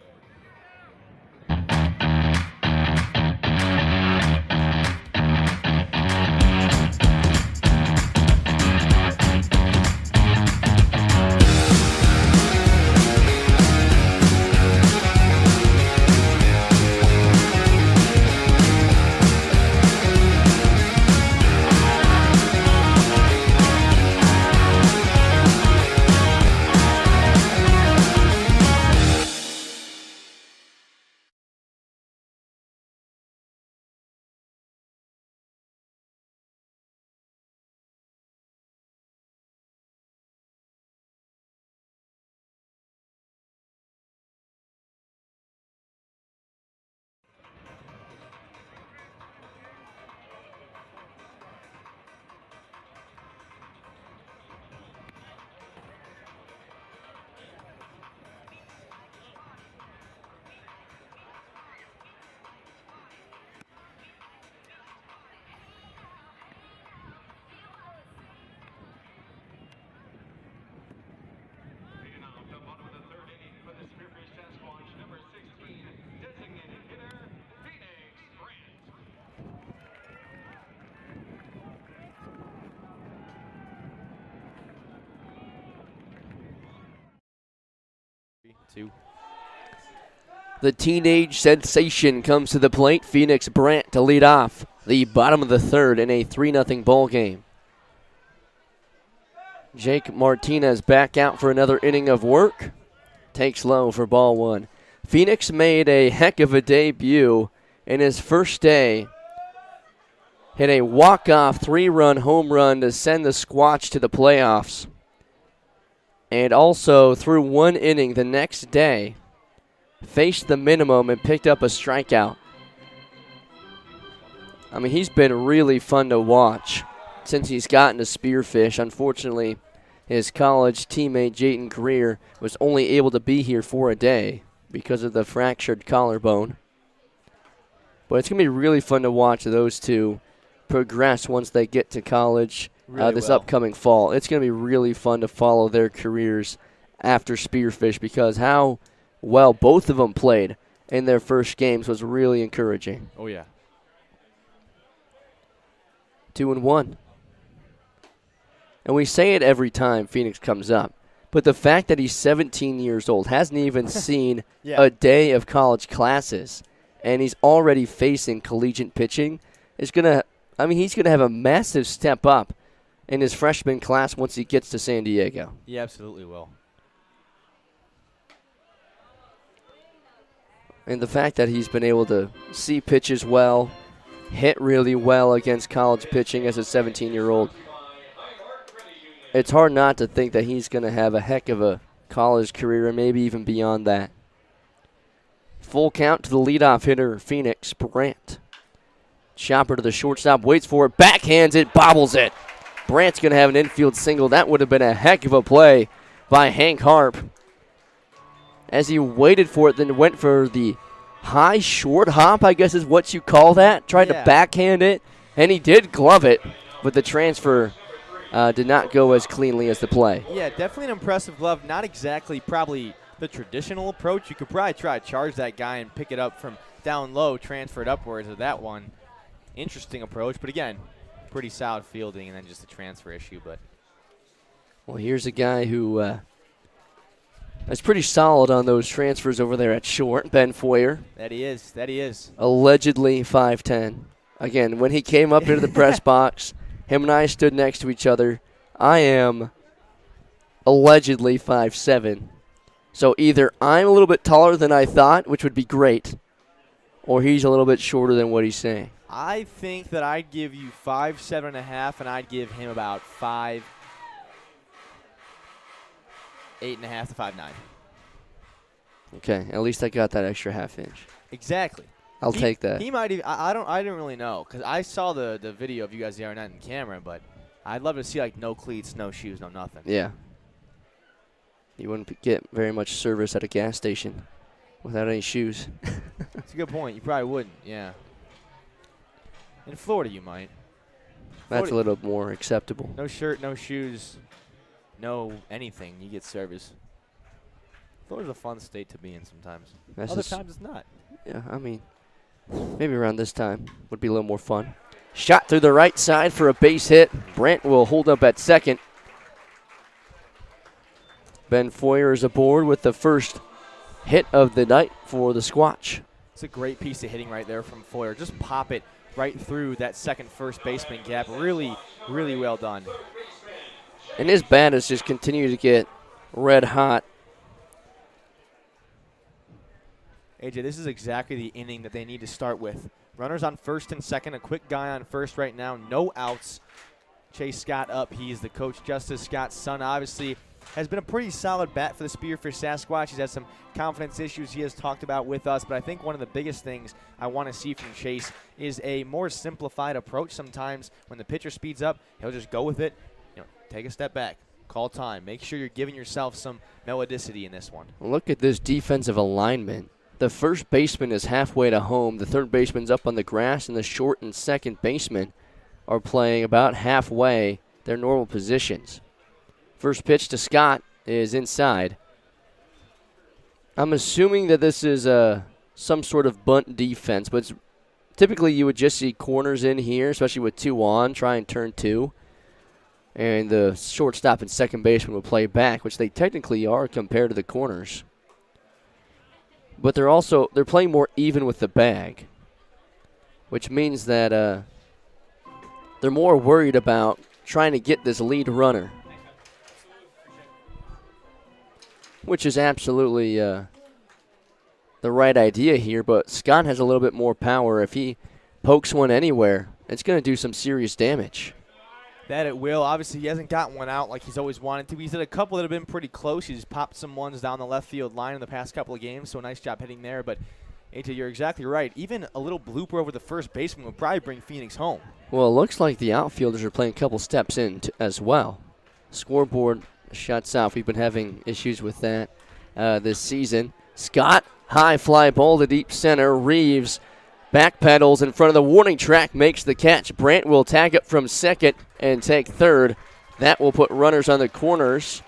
Leading off the bottom of the third inning for the Spearfish Sasquatch, number 16, designated hitter, Phoenix Grant. 3-2. The teenage sensation comes to the plate. Phoenix Brant to lead off the bottom of the third in a 3-0 ball game. Jake Martinez back out for another inning of work. Takes low for ball one. Phoenix made a heck of a debut in his first day. Hit a walk-off 3-run home run to send the Squatch to the playoffs. And also through one inning the next day, faced the minimum and picked up a strikeout. I mean, he's been really fun to watch since he's gotten to Spearfish. Unfortunately, his college teammate Jayden Greer was only able to be here for a day because of the fractured collarbone. But it's going to be really fun to watch those two progress once they get to college this upcoming fall. It's going to be really fun to follow their careers after Spearfish because how well both of them played in their first games was really encouraging. Oh, yeah. 2-1. And we say it every time Phoenix comes up, but the fact that he's 17 years old, hasn't even seen Yeah. a day of college classes, and he's already facing collegiate pitching, he's going to have a massive step up in his freshman class once he gets to San Diego. He absolutely will. And the fact that he's been able to see pitches well, hit really well against college pitching as a 17-year-old, it's hard not to think that he's going to have a heck of a college career and maybe even beyond that. Full count to the leadoff hitter, Phoenix, Brandt. Chopper to the shortstop, waits for it, backhands it, bobbles it. Brandt's going to have an infield single. That would have been a heck of a play by Hank Harp. As he waited for it, then went for the high short hop, I guess is what you call that. Tried to backhand it, and he did glove it, but the transfer did not go as cleanly as the play. Yeah, definitely an impressive glove. Not exactly probably the traditional approach. You could probably try to charge that guy and pick it up from down low, transfer it upwards with that one. Interesting approach, but again, pretty solid fielding and then just a transfer issue. But well, here's a guy who is pretty solid on those transfers over there at short, Ben Foyer. That he is. That he is. Allegedly 5'10". Again, when he came up into the press box, him and I stood next to each other. I am allegedly 5'7". So either I'm a little bit taller than I thought, which would be great, or he's a little bit shorter than what he's saying. I think that I'd give you 5'7.5", and I'd give him about 5'8.5" to 5'9". Okay, at least I got that extra half inch. Exactly. I'll take that. He might even. I didn't really know because I saw the video of you guys the other night in camera, but I'd love to see like no cleats, no shoes, no nothing. Yeah. You wouldn't get very much service at a gas station without any shoes. That's a good point. You probably wouldn't. Yeah. In Florida, you might. That's a little more acceptable. No shirt, no shoes, no anything. You get service. Florida's a fun state to be in sometimes. Other times it's not. Yeah, I mean, maybe around this time would be a little more fun. Shot through the right side for a base hit. Brandt will hold up at second. Ben Foyer is aboard with the first hit of the night for the Squatch. It's a great piece of hitting right there from Foyer. Just pop it right through that second first baseman gap. Really, really well done. And his bat has just continued to get red hot. AJ, this is exactly the inning that they need to start with. Runners on first and second, a quick guy on first right now, no outs. Chase Scott up. He's the coach, Justice Scott's son, obviously. Has been a pretty solid bat for the Spearfish Sasquatch. He's had some confidence issues he has talked about with us, but I think one of the biggest things I want to see from Chase is a more simplified approach. Sometimes when the pitcher speeds up, he'll just go with it. You know, take a step back, call time. Make sure you're giving yourself some melodicity in this one. Look at this defensive alignment. The first baseman is halfway to home. The third baseman's up on the grass, and the short and second baseman are playing about halfway their normal positions. First pitch to Scott is inside. I'm assuming that this is some sort of bunt defense, but typically you would just see corners in here, especially with two on, try and turn two. And the shortstop and second baseman will play back, which they technically are compared to the corners. But they're playing more even with the bag, which means that they're more worried about trying to get this lead runner, which is absolutely the right idea here. But Scott has a little bit more power. If he pokes one anywhere, it's going to do some serious damage. That it will. Obviously, he hasn't gotten one out like he's always wanted to. He's hit a couple that have been pretty close. He's popped some ones down the left field line in the past couple of games, so a nice job hitting there. But, AJ, you're exactly right. Even a little blooper over the first baseman would probably bring Phoenix home. Well, it looks like the outfielders are playing a couple steps in as well. Scoreboard shuts off. We've been having issues with that this season. Scott, high fly ball to deep center. Reeves backpedals in front of the warning track, makes the catch. Brandt will tag up from second and take third. That will put runners on the corners.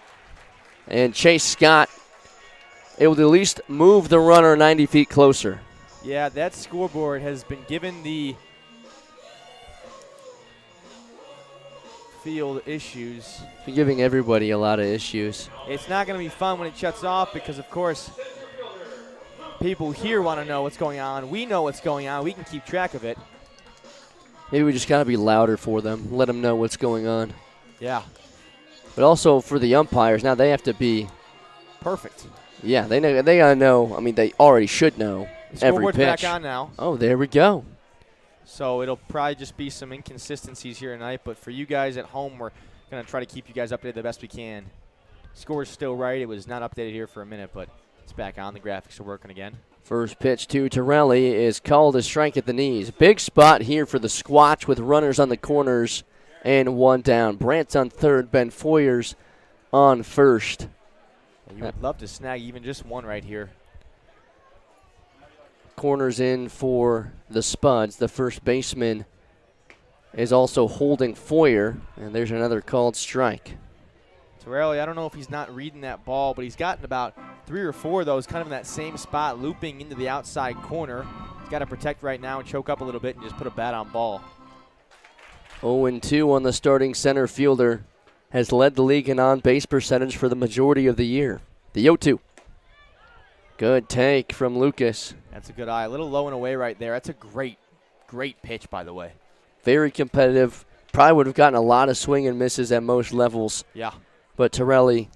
And Chase Scott able to at least move the runner 90 feet closer. Yeah, that scoreboard has been given the field issues. It's been giving everybody a lot of issues. It's not going to be fun when it shuts off because, of course, people here want to know what's going on. We know what's going on. We can keep track of it. Maybe we just got to be louder for them, let them know what's going on. Yeah. But also for the umpires, now they have to be perfect. Yeah, they gotta know. I mean, they already should know every Scoreboard's pitch. back on now. Oh, there we go. So it'll probably just be some inconsistencies here tonight. But for you guys at home, we're going to try to keep you guys updated the best we can. Score's still right. It was not updated here for a minute, but it's back on. The graphics are working again. First pitch to Torelli is called a strike at the knees. Big spot here for the Squatch with runners on the corners and one down. Brant's on third. Ben Foyers on first. You would love to snag even just one right here. Corners in for the Spuds. The first baseman is also holding Foyer, and there's another called strike. Torelli, I don't know if he's not reading that ball, but he's gotten about 3 or 4 of those kind of in that same spot, looping into the outside corner. He's got to protect right now and choke up a little bit and just put a bat on ball. 0-2 on the starting center fielder. Has led the league in on-base percentage for the majority of the year. The 0-2. Good take from Lucas. That's a good eye. A little low and away right there. That's a great, great pitch, by the way. Very competitive. Probably would have gotten a lot of swing and misses at most levels. Yeah. But Torelli,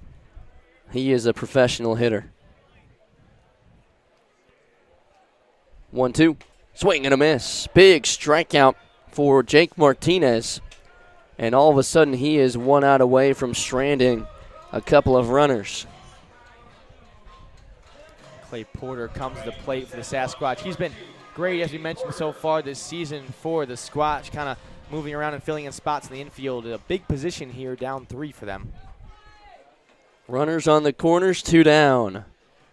he is a professional hitter. 1-2. Swing and a miss. Big strikeout for Jake Martinez. And all of a sudden, he is 1 out away from stranding a couple of runners. Clay Porter comes to the plate for the Sasquatch. He's been great, as we mentioned so far this season for the Squatch, kind of moving around and filling in spots in the infield. A big position here, down 3 for them. Runners on the corners, 2 down.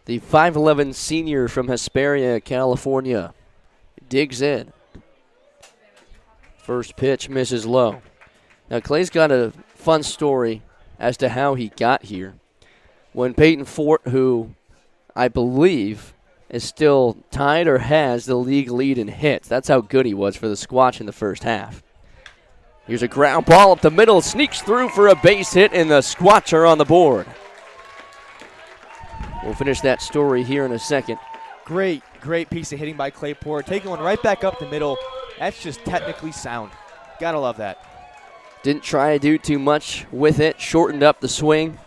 The 5'11 senior from Hesperia, California, digs in. First pitch misses low. Now, Clay's got a fun story as to how he got here. When Peyton Fort, who I believe is still tied or has the league lead in hits, that's how good he was for the Squatch in the first half. Here's a ground ball up the middle, sneaks through for a base hit, and the Squatch are on the board. We'll finish that story here in a second. Great, great piece of hitting by Clay Porter. Taking one right back up the middle. That's just technically sound. Gotta love that. Didn't try to do too much with it, shortened up the swing,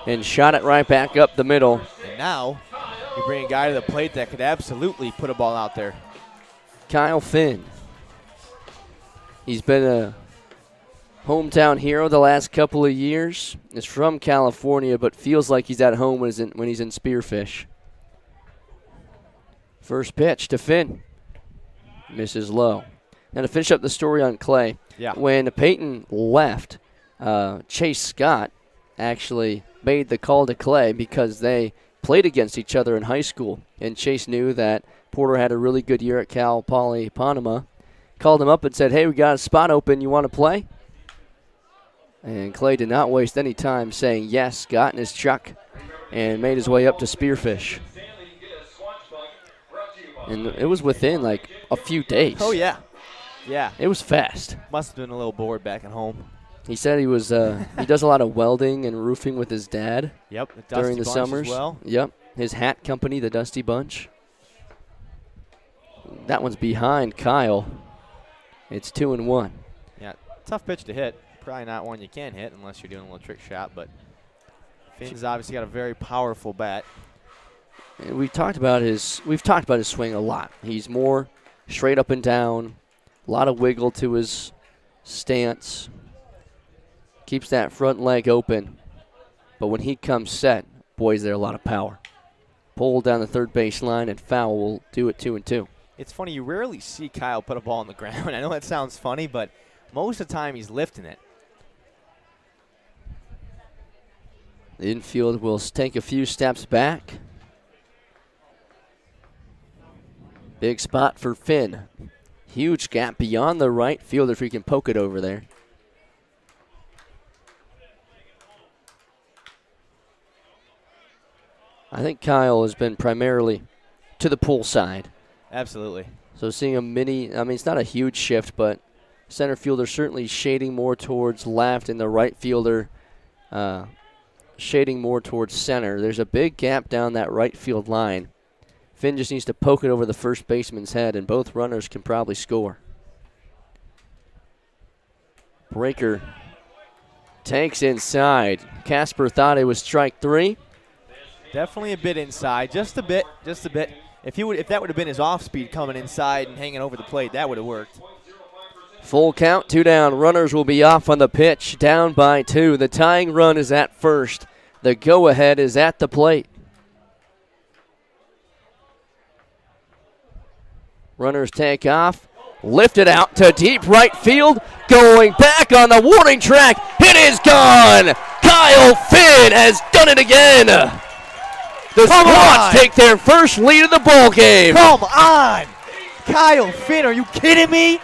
and shot it right back up the middle. And now you bring a guy to the plate that could absolutely put a ball out there. Kyle Finn. He's been a hometown hero the last couple of years. Is from California, but feels like he's at home when he's in Spearfish. First pitch to Finn. Misses low. Now to finish up the story on Clay, when Peyton left, Chase Scott actually made the call to Clay because they played against each other in high school. And Chase knew that Porter had a really good year at Cal Poly Panama. Called him up and said, hey, we got a spot open. You want to play? And Clay did not waste any time saying yes, got in his truck, and made his way up to Spearfish. And it was within like a few days. Oh, yeah. Yeah. It was fast. Must have been a little bored back at home. He said he was he does a lot of welding and roofing with his dad. Yep. During the summers. As well. Yep. His hat company, the Dusty Bunch. That one's behind Kyle. It's 2-1. Yeah. Tough pitch to hit. Probably not one you can hit unless you're doing a little trick shot, but Finn's obviously got a very powerful bat. And we've talked about his swing a lot. He's more straight up and down, a lot of wiggle to his stance. Keeps that front leg open. But when he comes set, boy, is there a lot of power. Pull down the third base line, and foul will do it 2-2. It's funny, you rarely see Kyle put a ball on the ground. I know that sounds funny, but most of the time he's lifting it. The infield will take a few steps back. Big spot for Finn. Huge gap beyond the right fielder if he can poke it over there. I think Kyle has been primarily to the pull side. Absolutely. So seeing a it's not a huge shift, but center fielder certainly shading more towards left and the right fielder shading more towards center. There's a big gap down that right field line. Finn just needs to poke it over the first baseman's head, and both runners can probably score. Breaker tanks inside. Casper thought it was strike 3. Definitely a bit inside, just a bit. If that would have been his off speed coming inside and hanging over the plate, that would have worked. Full count, 2 down. Runners will be off on the pitch, down by 2. The tying run is at first. The go-ahead is at the plate. Runners take off, lift it out to deep right field, going back on the warning track. It is gone. Kyle Finn has done it again. The Squatch take their first lead of the ball game. Come on, Kyle Finn, are you kidding me?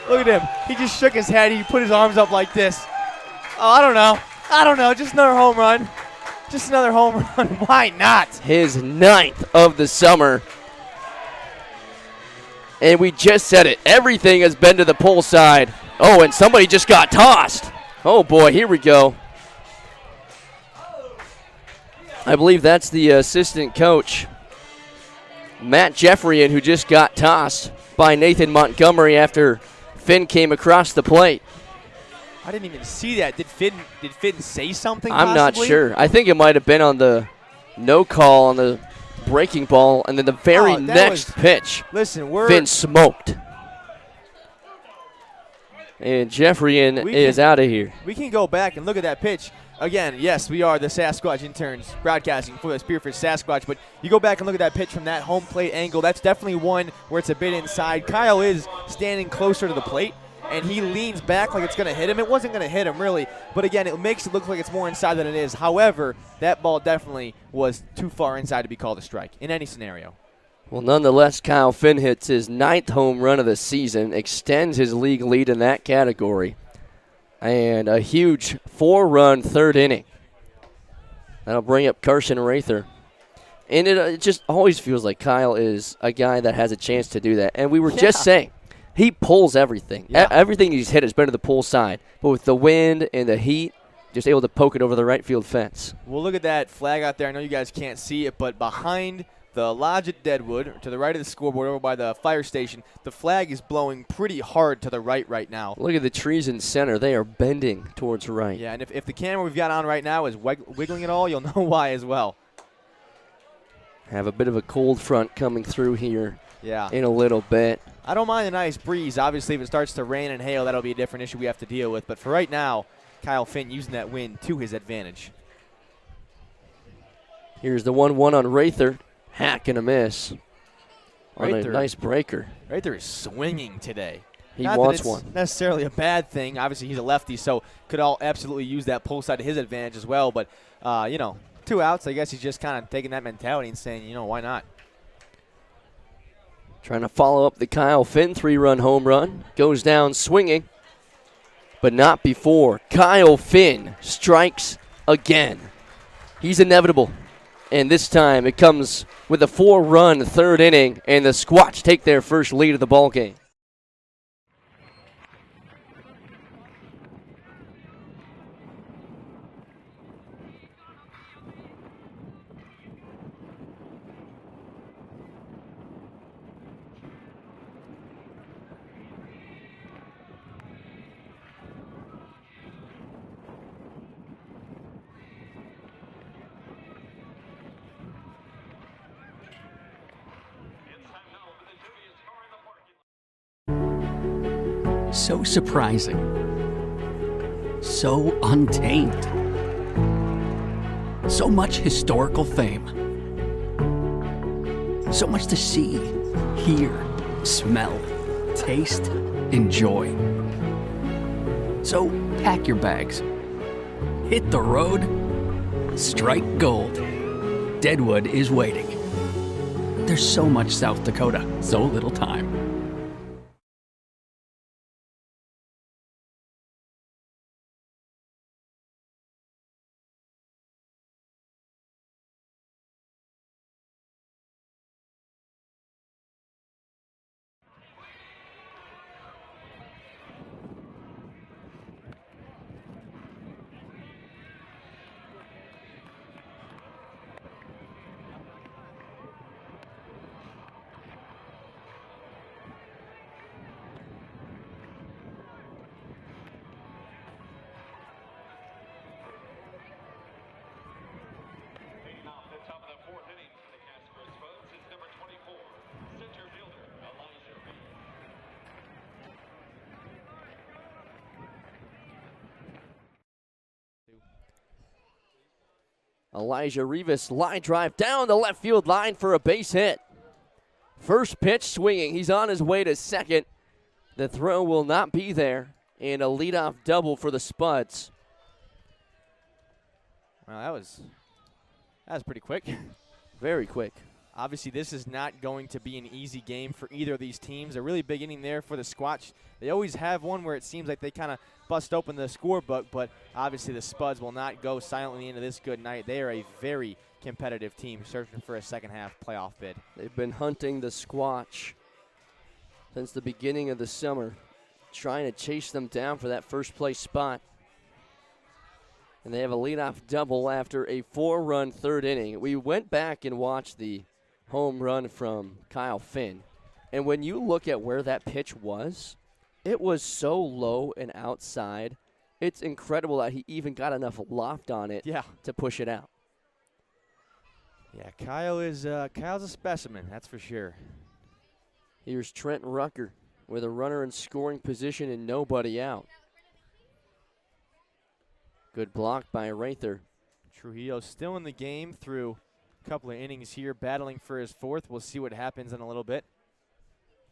Look at him. He just shook his head. He put his arms up like this. Oh, I don't know. Just another home run. Why not? His 9th of the summer. And we just said it. Everything has been to the pull side. Oh, and somebody just got tossed. Oh, boy, here we go. I believe that's the assistant coach, Matt Jeffrian, who just got tossed by Nathan Montgomery after Finn came across the plate. I didn't even see that. Did Finn say something I'm not possibly? sure. I think it might have been on the no call on the breaking ball, and then the very next pitch, listen, Finn smoked. And Jeffrian is out of here. We can go back and look at that pitch. Again, yes, we are the Sasquatch interns broadcasting for the Spearfish Sasquatch, but you go back and look at that pitch from that home plate angle. That's definitely one where it's a bit inside. Kyle is standing closer to the plate, and he leans back like it's going to hit him. It wasn't going to hit him, really, but again, it makes it look like it's more inside than it is. However, that ball definitely was too far inside to be called a strike in any scenario. Well, nonetheless, Kyle Finn hits his 9th home run of the season, extends his league lead in that category, and a huge 4-run 3rd inning. That'll bring up Carson Rather. And it just always feels like Kyle is a guy that has a chance to do that. And we were just saying, he pulls everything. Yeah. Everything he's hit has been to the pull side. But with the wind and the heat, just able to poke it over the right field fence. Well, look at that flag out there. I know you guys can't see it, but behind the lodge at Deadwood, to the right of the scoreboard over by the fire station, the flag is blowing pretty hard to the right now. Look at the trees in center. They are bending towards right. Yeah, and if the camera we've got on right now is wiggling at all, you'll know why as well. Have a bit of a cold front coming through here Yeah. in a little bit. I don't mind a nice breeze. Obviously, if it starts to rain and hail, that'll be a different issue we have to deal with. But for right now, Kyle Finn using that wind to his advantage. Here's the 1-1 on Rather. Hack and a miss on a Rather. nice breaker. Rather is swinging today. He Not wants that it's one. necessarily a bad thing. Obviously, he's a lefty, so could all absolutely use that pull side to his advantage as well. But, 2 outs, I guess he's just kind of taking that mentality and saying, why not? Trying to follow up the Kyle Finn 3-run home run. Goes down swinging, but not before. Kyle Finn strikes again. He's inevitable. And this time it comes with a 4-run 3rd inning, and the Squatch take their first lead of the ball game. So surprising. So untamed. So much historical fame. So much to see, hear, smell, taste, enjoy. So pack your bags. Hit the road. Strike gold. Deadwood is waiting. There's so much South Dakota, so little time. Elijah Rivas line drive down the left field line for a base hit. First pitch swinging. He's on his way to second. The throw will not be there. And a leadoff double for the Spuds. Well, that was pretty quick. Very quick. Obviously, this is not going to be an easy game for either of these teams. A really big inning there for the Squatch. They always have one where it seems like they kind of bust open the scorebook, but obviously the Spuds will not go silently into this good night. They are a very competitive team searching for a second-half playoff bid. They've been hunting the Squatch since the beginning of the summer, trying to chase them down for that first-place spot. And they have a leadoff double after a 4-run third inning. We went back and watched the home run from Kyle Finn. And when you look at where that pitch was, it was so low and outside. It's incredible that he even got enough loft on it to push it out. Yeah, Kyle's a specimen, that's for sure. Here's Trent Rucker with a runner in scoring position and nobody out. Good block by Rather. Trujillo still in the game through a couple of innings here, battling for his fourth. We'll see what happens in a little bit.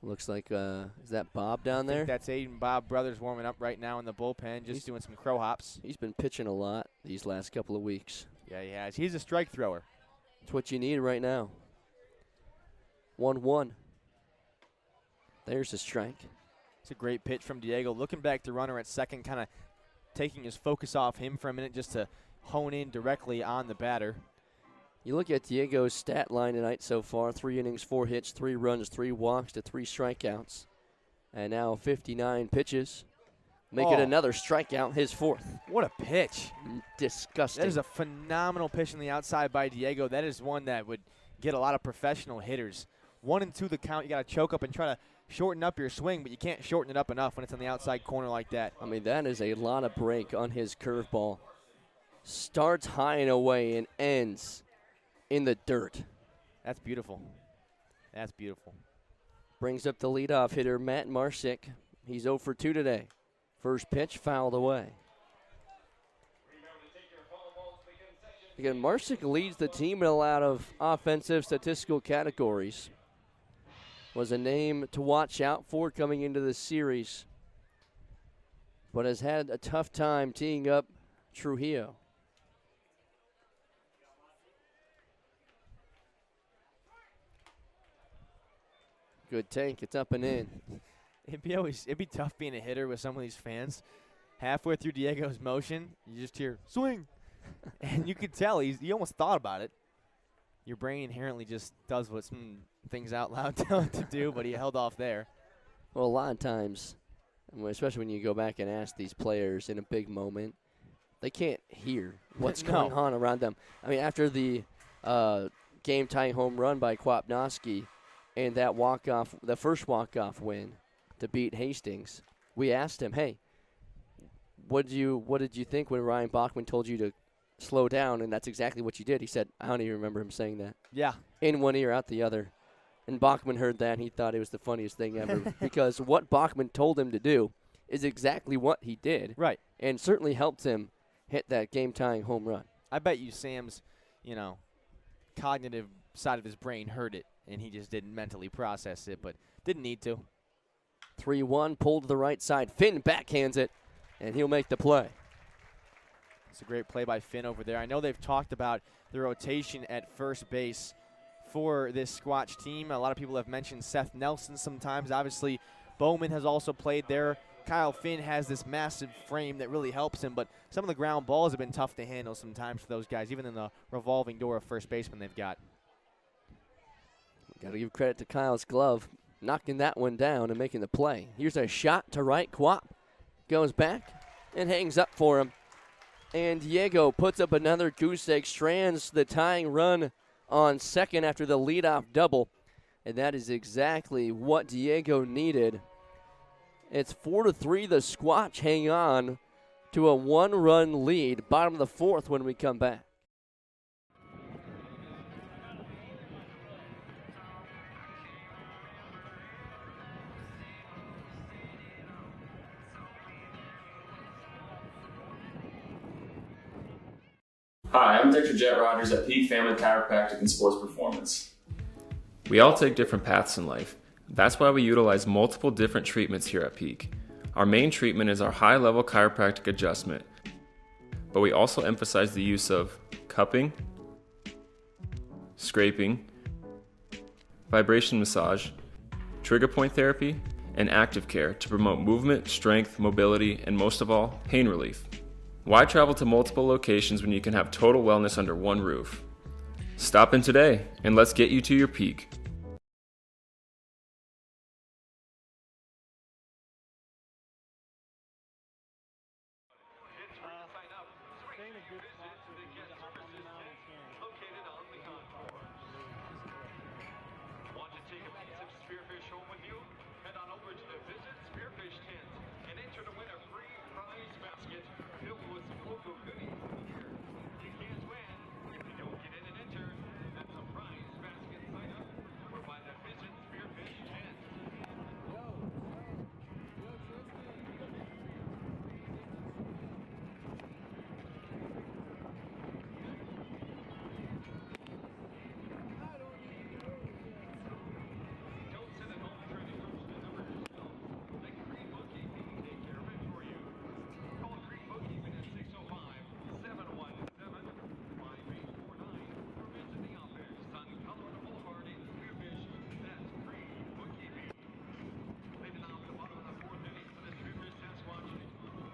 Looks like, is that Bob down there? That's Aiden Bob Brothers warming up right now in the bullpen, just doing some crow hops. He's been pitching a lot these last couple of weeks. Yeah, he has. He's a strike thrower. That's what you need right now. 1-1. There's a strike. It's a great pitch from Diego. Looking back to runner at second, kind of taking his focus off him for a minute just to hone in directly on the batter. You look at Diego's stat line tonight so far, 3 innings, 4 hits, 3 runs, 3 walks to 3 strikeouts. And now 59 pitches. Making another strikeout, his fourth. What a pitch. Disgusting. That is a phenomenal pitch on the outside by Diego. That is one that would get a lot of professional hitters. 1-2 the count. You got to choke up and try to shorten up your swing, but you can't shorten it up enough when it's on the outside corner like that. I mean, that is a lot of break on his curveball. Starts high and away and ends in the dirt. That's beautiful. That's beautiful. Brings up the leadoff hitter, Matt Marsick. He's 0 for 2 today. First pitch fouled away. Again, Marsick leads the team in a lot of offensive statistical categories. Was a name to watch out for coming into the series, but has had a tough time teeing up Trujillo. Good take. It's up and in. It'd be tough being a hitter with some of these fans. Halfway through Diego's motion, you just hear swing, and you could tell he almost thought about it. Your brain inherently just does what some things out loud tell it to do, but he held off there. Well, a lot of times, especially when you go back and ask these players in a big moment, they can't hear what's going on around them. I mean, after the game-tying home run by Kwapnowski and that walk-off, the first walk-off win to beat Hastings, we asked him, hey, what did you think when Ryan Bachman told you to slow down? And that's exactly what you did. He said, I don't even remember him saying that. Yeah. In one ear, out the other. And Bachman heard that, and he thought it was the funniest thing ever because what Bachman told him to do is exactly what he did. Right. And certainly helped him hit that game-tying home run. I bet you Sam's, cognitive side of his brain heard it, and he just didn't mentally process it, but didn't need to. 3-1, pulled to the right side. Finn backhands it, and he'll make the play. It's a great play by Finn over there. I know they've talked about the rotation at first base for this Squatch team. A lot of people have mentioned Seth Nelson sometimes. Obviously, Bowman has also played there. Kyle Finn has this massive frame that really helps him, but some of the ground balls have been tough to handle sometimes for those guys, even in the revolving door of first baseman they've got. Got to give credit to Kyle's glove, knocking that one down and making the play. Here's a shot to right. Kwap goes back and hangs up for him. And Diego puts up another goose egg, strands the tying run on second after the leadoff double. And that is exactly what Diego needed. It's 4-3. The Squatch hang on to a 1-run lead. Bottom of the fourth when we come back. Hi, I'm Dr. Jet Rogers at Peak Family Chiropractic and Sports Performance. We all take different paths in life. That's why we utilize multiple different treatments here at Peak. Our main treatment is our high-level chiropractic adjustment, but we also emphasize the use of cupping, scraping, vibration massage, trigger point therapy, and active care to promote movement, strength, mobility, and most of all, pain relief. Why travel to multiple locations when you can have total wellness under one roof? Stop in today and let's get you to your peak. Want to take a piece of Spearfish home with you? Head on over to the Visit Spearfish tent and enter to win a free prize basket filled with some local goodies. You can't win if you don't get in and enter. That's a prize basket sign up over by the Visit Spearfish tent. Don't send it home trying to coach the number yourself. Let Green Bookkeeping take care of it for you. Call Green Bookkeeping at 605-717-5849 or visit the office on Colorado Boulevard in Spearfish. That's Green Bookkeeping. Leading off the bottom of the fourth inning for the Spearfish Sasquatch,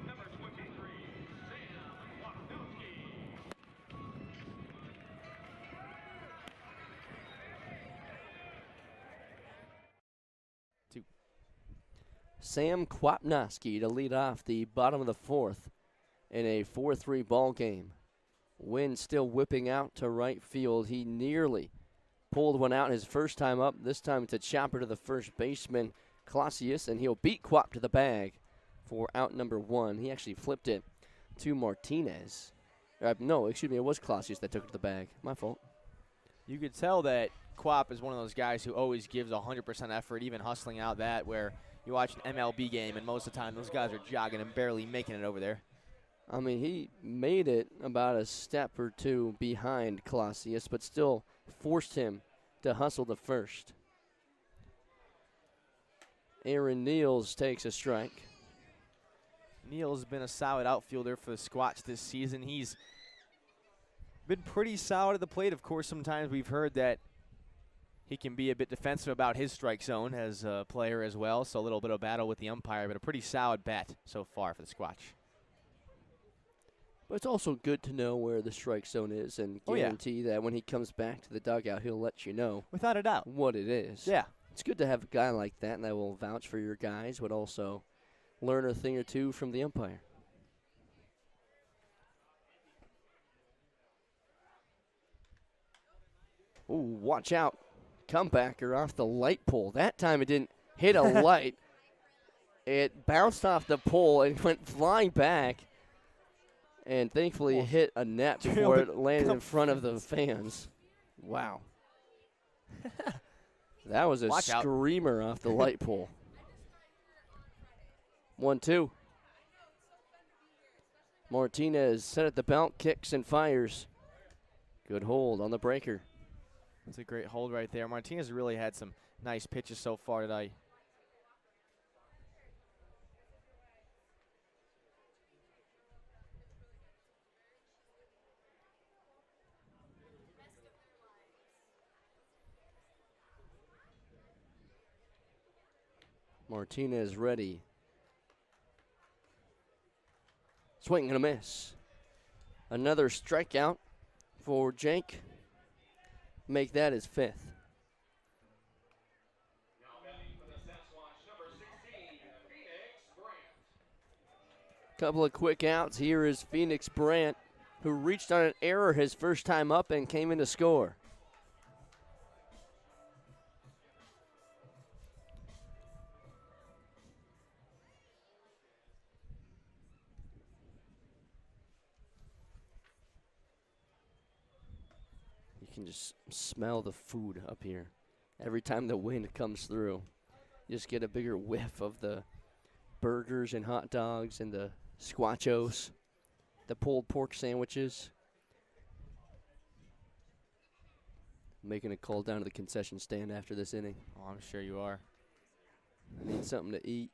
number 23, Sam Wapnowski. Sam Kwapnowski to lead off the bottom of the fourth in a 4-3 ball game. Wind still whipping out to right field. He nearly pulled one out his first time up. This time it's a chopper to the first baseman, Clausius, and he'll beat Kwap to the bag for out number one. He actually flipped it to Martinez. No, excuse me, it was Clausius that took it to the bag. My fault. You could tell that Quap is one of those guys who always gives 100% effort, even hustling out that where you watch an MLB game and most of the time those guys are jogging and barely making it over there. I mean, he made it about a step or two behind Clausius, but still forced him to hustle to first. Aaron Niels takes a strike. Neal's been a solid outfielder for the Squatch this season. He's been pretty solid at the plate. Of course, sometimes we've heard that he can be a bit defensive about his strike zone as a player as well, so a little bit of battle with the umpire, but a pretty solid bat so far for the Squatch. But it's also good to know where the strike zone is and guarantee that when he comes back to the dugout, he'll let you know. Without a doubt. What it is. Yeah. It's good to have a guy like that and that will vouch for your guys, but also learn a thing or two from the umpire. Ooh, watch out. Comebacker off the light pole. That time it didn't hit a light. It bounced off the pole and went flying back and thankfully hit a net before it landed in front of the fans. Wow. That was a screamer off the light pole. 1-2. Martinez set at the belt, kicks and fires. Good hold on the breaker. That's a great hold right there. Martinez really had some nice pitches so far tonight. Martinez ready. Swing and a miss. Another strikeout for Jake. Make that his fifth. Couple of quick outs. Here is Phoenix Brandt, who reached on an error his first time up and came in to score. You can just smell the food up here. Every time the wind comes through, you just get a bigger whiff of the burgers and hot dogs and the squatchos, the pulled pork sandwiches. Making a call down to the concession stand after this inning. Oh, I'm sure you are. I need something to eat.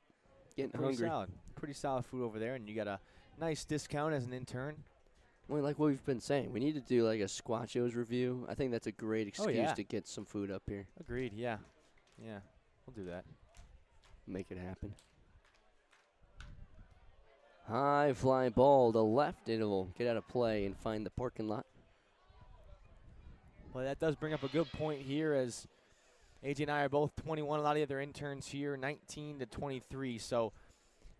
Getting Pretty hungry. solid. Pretty solid food over there, and you got a nice discount as an intern. Well, like what we've been saying, we need to do like a Squatchos review. I think that's a great excuse yeah. to get some food up here. Agreed, yeah. Yeah, we'll do that. Make it happen. High fly ball to left. It'll get out of play and find the parking lot. Well, that does bring up a good point here, as AJ and I are both 21. A lot of the other interns here, 19 to 23. So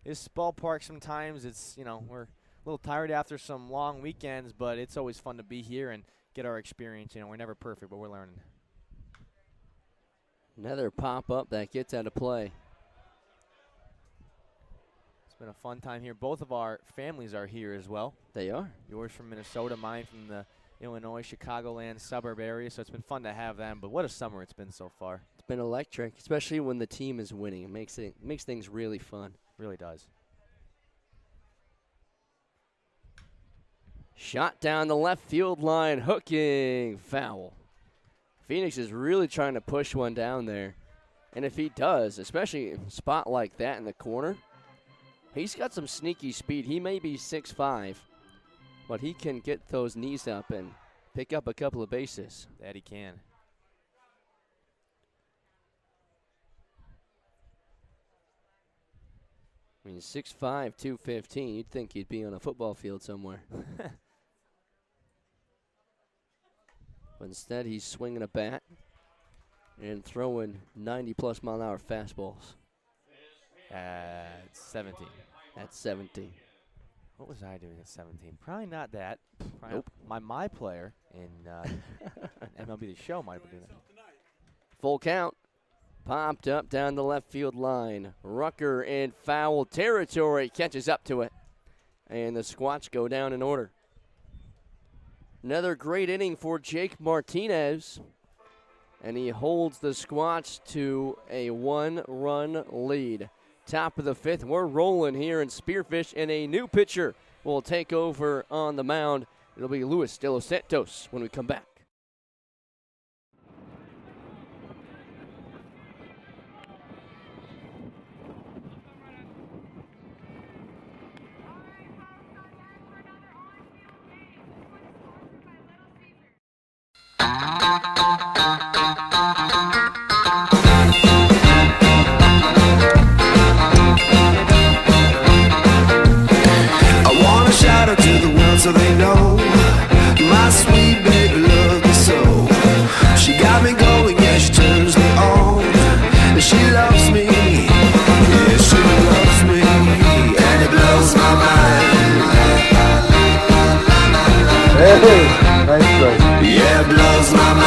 this ballpark sometimes it's, we're a little tired after some long weekends, but it's always fun to be here and get our experience. We're never perfect, but we're learning. Another pop-up that gets out of play. It's been a fun time here. Both of our families are here as well. They are. Yours from Minnesota, mine from the Illinois, Chicagoland suburb area, so it's been fun to have them. But what a summer it's been so far. It's been electric, especially when the team is winning. It makes things really fun. Really does. Shot down the left field line, hooking, foul. Phoenix is really trying to push one down there. And if he does, especially a spot like that in the corner, he's got some sneaky speed. He may be 6'5", but he can get those knees up and pick up a couple of bases. That he can. I mean, 6'5", 215. You'd think he'd be on a football field somewhere. But instead, he's swinging a bat and throwing 90-plus mile-an-hour fastballs. At 17. At 17. What was I doing at 17? Probably not that. Probably Nope. My player in MLB The Show might have been doing that. Full count. Popped up down the left field line. Rucker in foul territory. Catches up to it. And the Squatch go down in order. Another great inning for Jake Martinez. And he holds the Squatch to a 1-run lead. Top of the fifth, we're rolling here in Spearfish, and a new pitcher will take over on the mound. It'll be Luis De Los Santos when we come back. Shout out to the world so they know my sweet baby loves me so. She got me going, yeah, she turns me on. And she loves me, yeah, she loves me. And it blows my mind. Hey, nice play. Yeah, it blows my mind.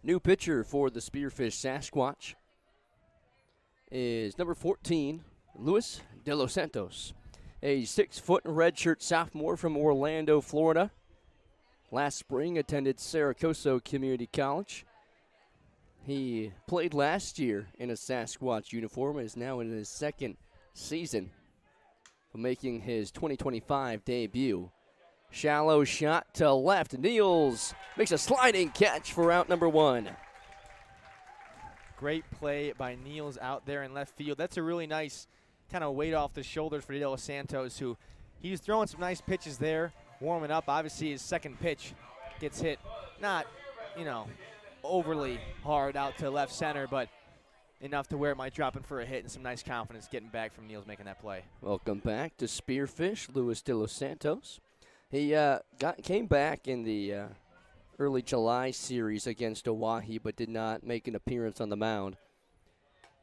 New pitcher for the Spearfish Sasquatch is number 14, Luis De Los Santos, a 6-foot redshirt sophomore from Orlando, Florida. Last spring attended Saracoso Community College. He played last year in a Sasquatch uniform and is now in his second season, making his 2025 debut. Shallow shot to left. Niels makes a sliding catch for out number 1. Great play by Niels out there in left field. That's a really nice kind of weight off the shoulders for De Los Santos, who he's throwing some nice pitches there, warming up. Obviously, his second pitch gets hit, not, overly hard out to left center, but enough to where it might drop in for a hit, and some nice confidence getting back from Niels making that play. Welcome back to Spearfish, Luis De Los Santos. He came back in the early July series against Oahe, but did not make an appearance on the mound.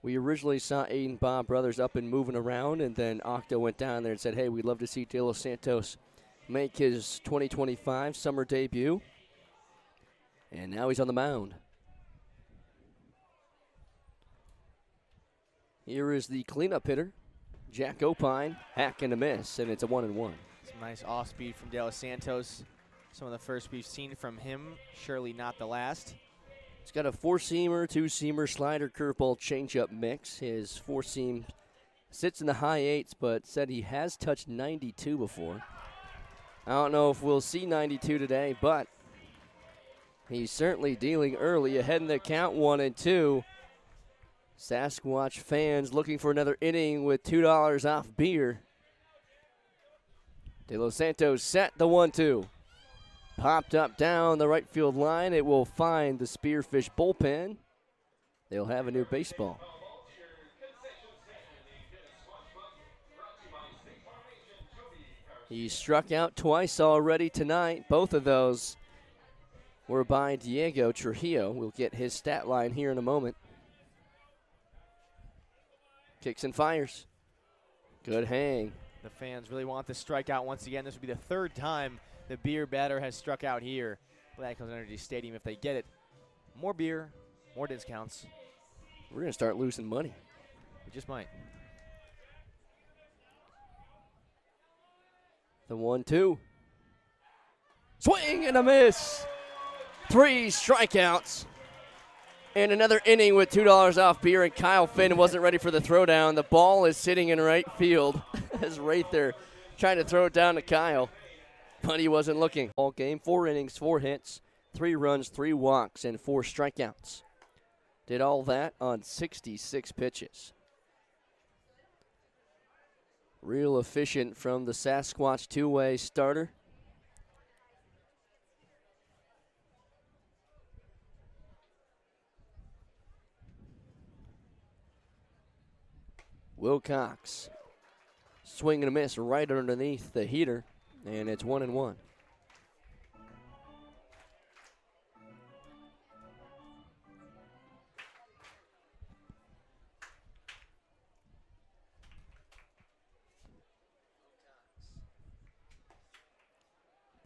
We originally saw Aiden Bob Brothers up and moving around, and then Octo went down there and said, hey, we'd love to see De Los Santos make his 2025 summer debut. And now he's on the mound. Here is the cleanup hitter, Jack Opine, hack and a miss, and it's a 1-1. Some nice off speed from De Los Santos. Some of the first we've seen from him, surely not the last. He's got a 4-seamer, 2-seamer, slider, curveball, changeup mix. His 4-seam sits in the high 8s, but said he has touched 92 before. I don't know if we'll see 92 today, but he's certainly dealing early, ahead in the count, 1-2. Sasquatch fans looking for another inning with $2 off beer. De Los Santos set the 1-2. Popped up down the right field line. It will find the Spearfish bullpen. They'll have a new baseball. He struck out twice already tonight. Both of those were by Diego Trujillo. We'll get his stat line here in a moment. Kicks and fires. Good hang. The fans really want the strikeout once again. This will be the third time the beer batter has struck out here. Black Hills Energy Stadium, if they get it. More beer, more discounts. We're going to start losing money. We just might. The 1-2. Swing and a miss. 3 strikeouts. And another inning with $2 off beer, and Kyle Finn wasn't ready for the throwdown. The ball is sitting in right field. Is right there trying to throw it down to Kyle, but he wasn't looking. All game, 4 innings, 4 hits, 3 runs, 3 walks, and 4 strikeouts. Did all that on 66 pitches. Real efficient from the Sasquatch two-way starter. Wilcox, swing and a miss right underneath the heater, and it's 1-1.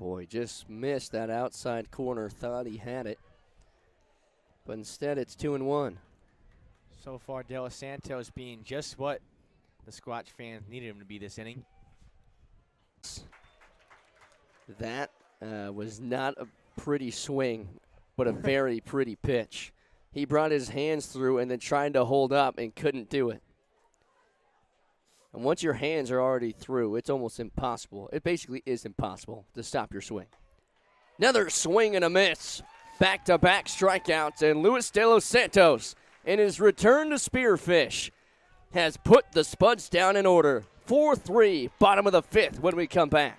Boy, just missed that outside corner. Thought he had it, but instead it's 2-1. So far, De Los Santos being just what the Squatch fans needed him to be this inning. That was not a pretty swing, but a very pretty pitch. He brought his hands through and then tried to hold up and couldn't do it. And once your hands are already through, it's almost impossible. It basically is impossible to stop your swing. Another swing and a miss. Back-to-back strikeouts, and Luis De Los Santos, in his return to Spearfish, has put the Spuds down in order. 4-3, bottom of the 5th when we come back.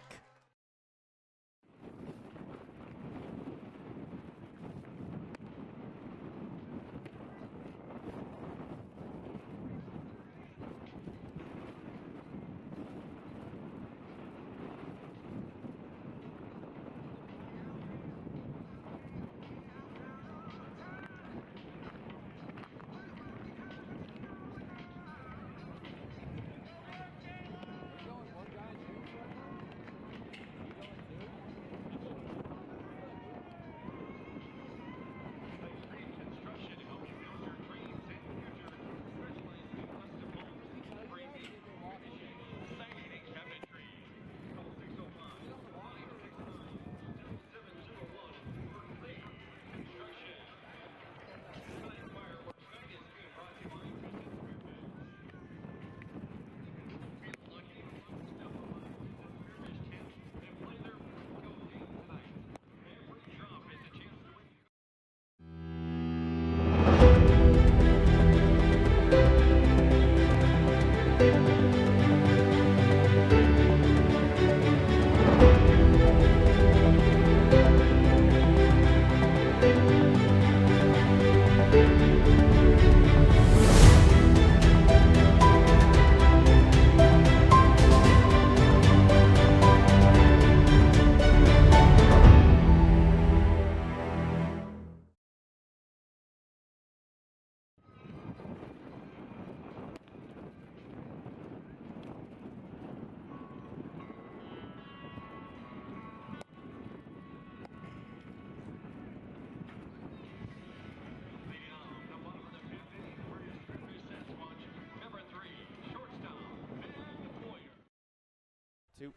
2.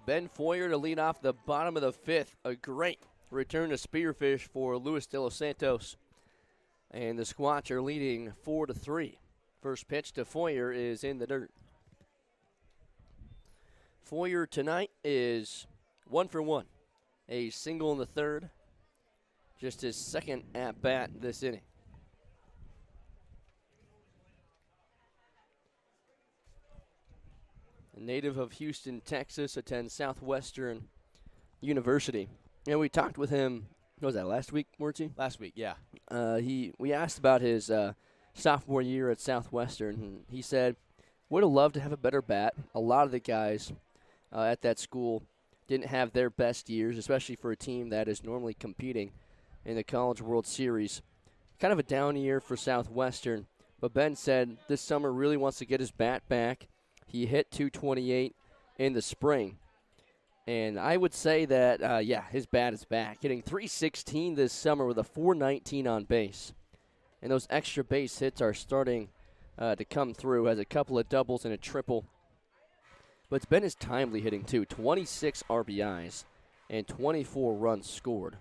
Ben Foyer to lead off the bottom of the 5th. A great return to Spearfish for Luis De Los Santos. And the Squatch are leading 4-3. First pitch to Foyer is in the dirt. Foyer tonight is 1 for 1. A single in the 3rd. Just his second at-bat this inning. A native of Houston, Texas, attends Southwestern University. And we talked with him, what was that, last week, Morty? Last week, yeah. We asked about his sophomore year at Southwestern, and he said, would have loved to have a better bat. A lot of the guys at that school didn't have their best years, especially for a team that is normally competing in the College World Series. Kind of a down year for Southwestern, but Ben said this summer really wants to get his bat back. He hit .228 in the spring. And I would say that, his bat is back. Hitting .316 this summer with a .419 on base. And those extra base hits are starting to come through. Has a couple of doubles and a triple. But it's been his timely hitting, too. 26 RBIs and 24 runs scored.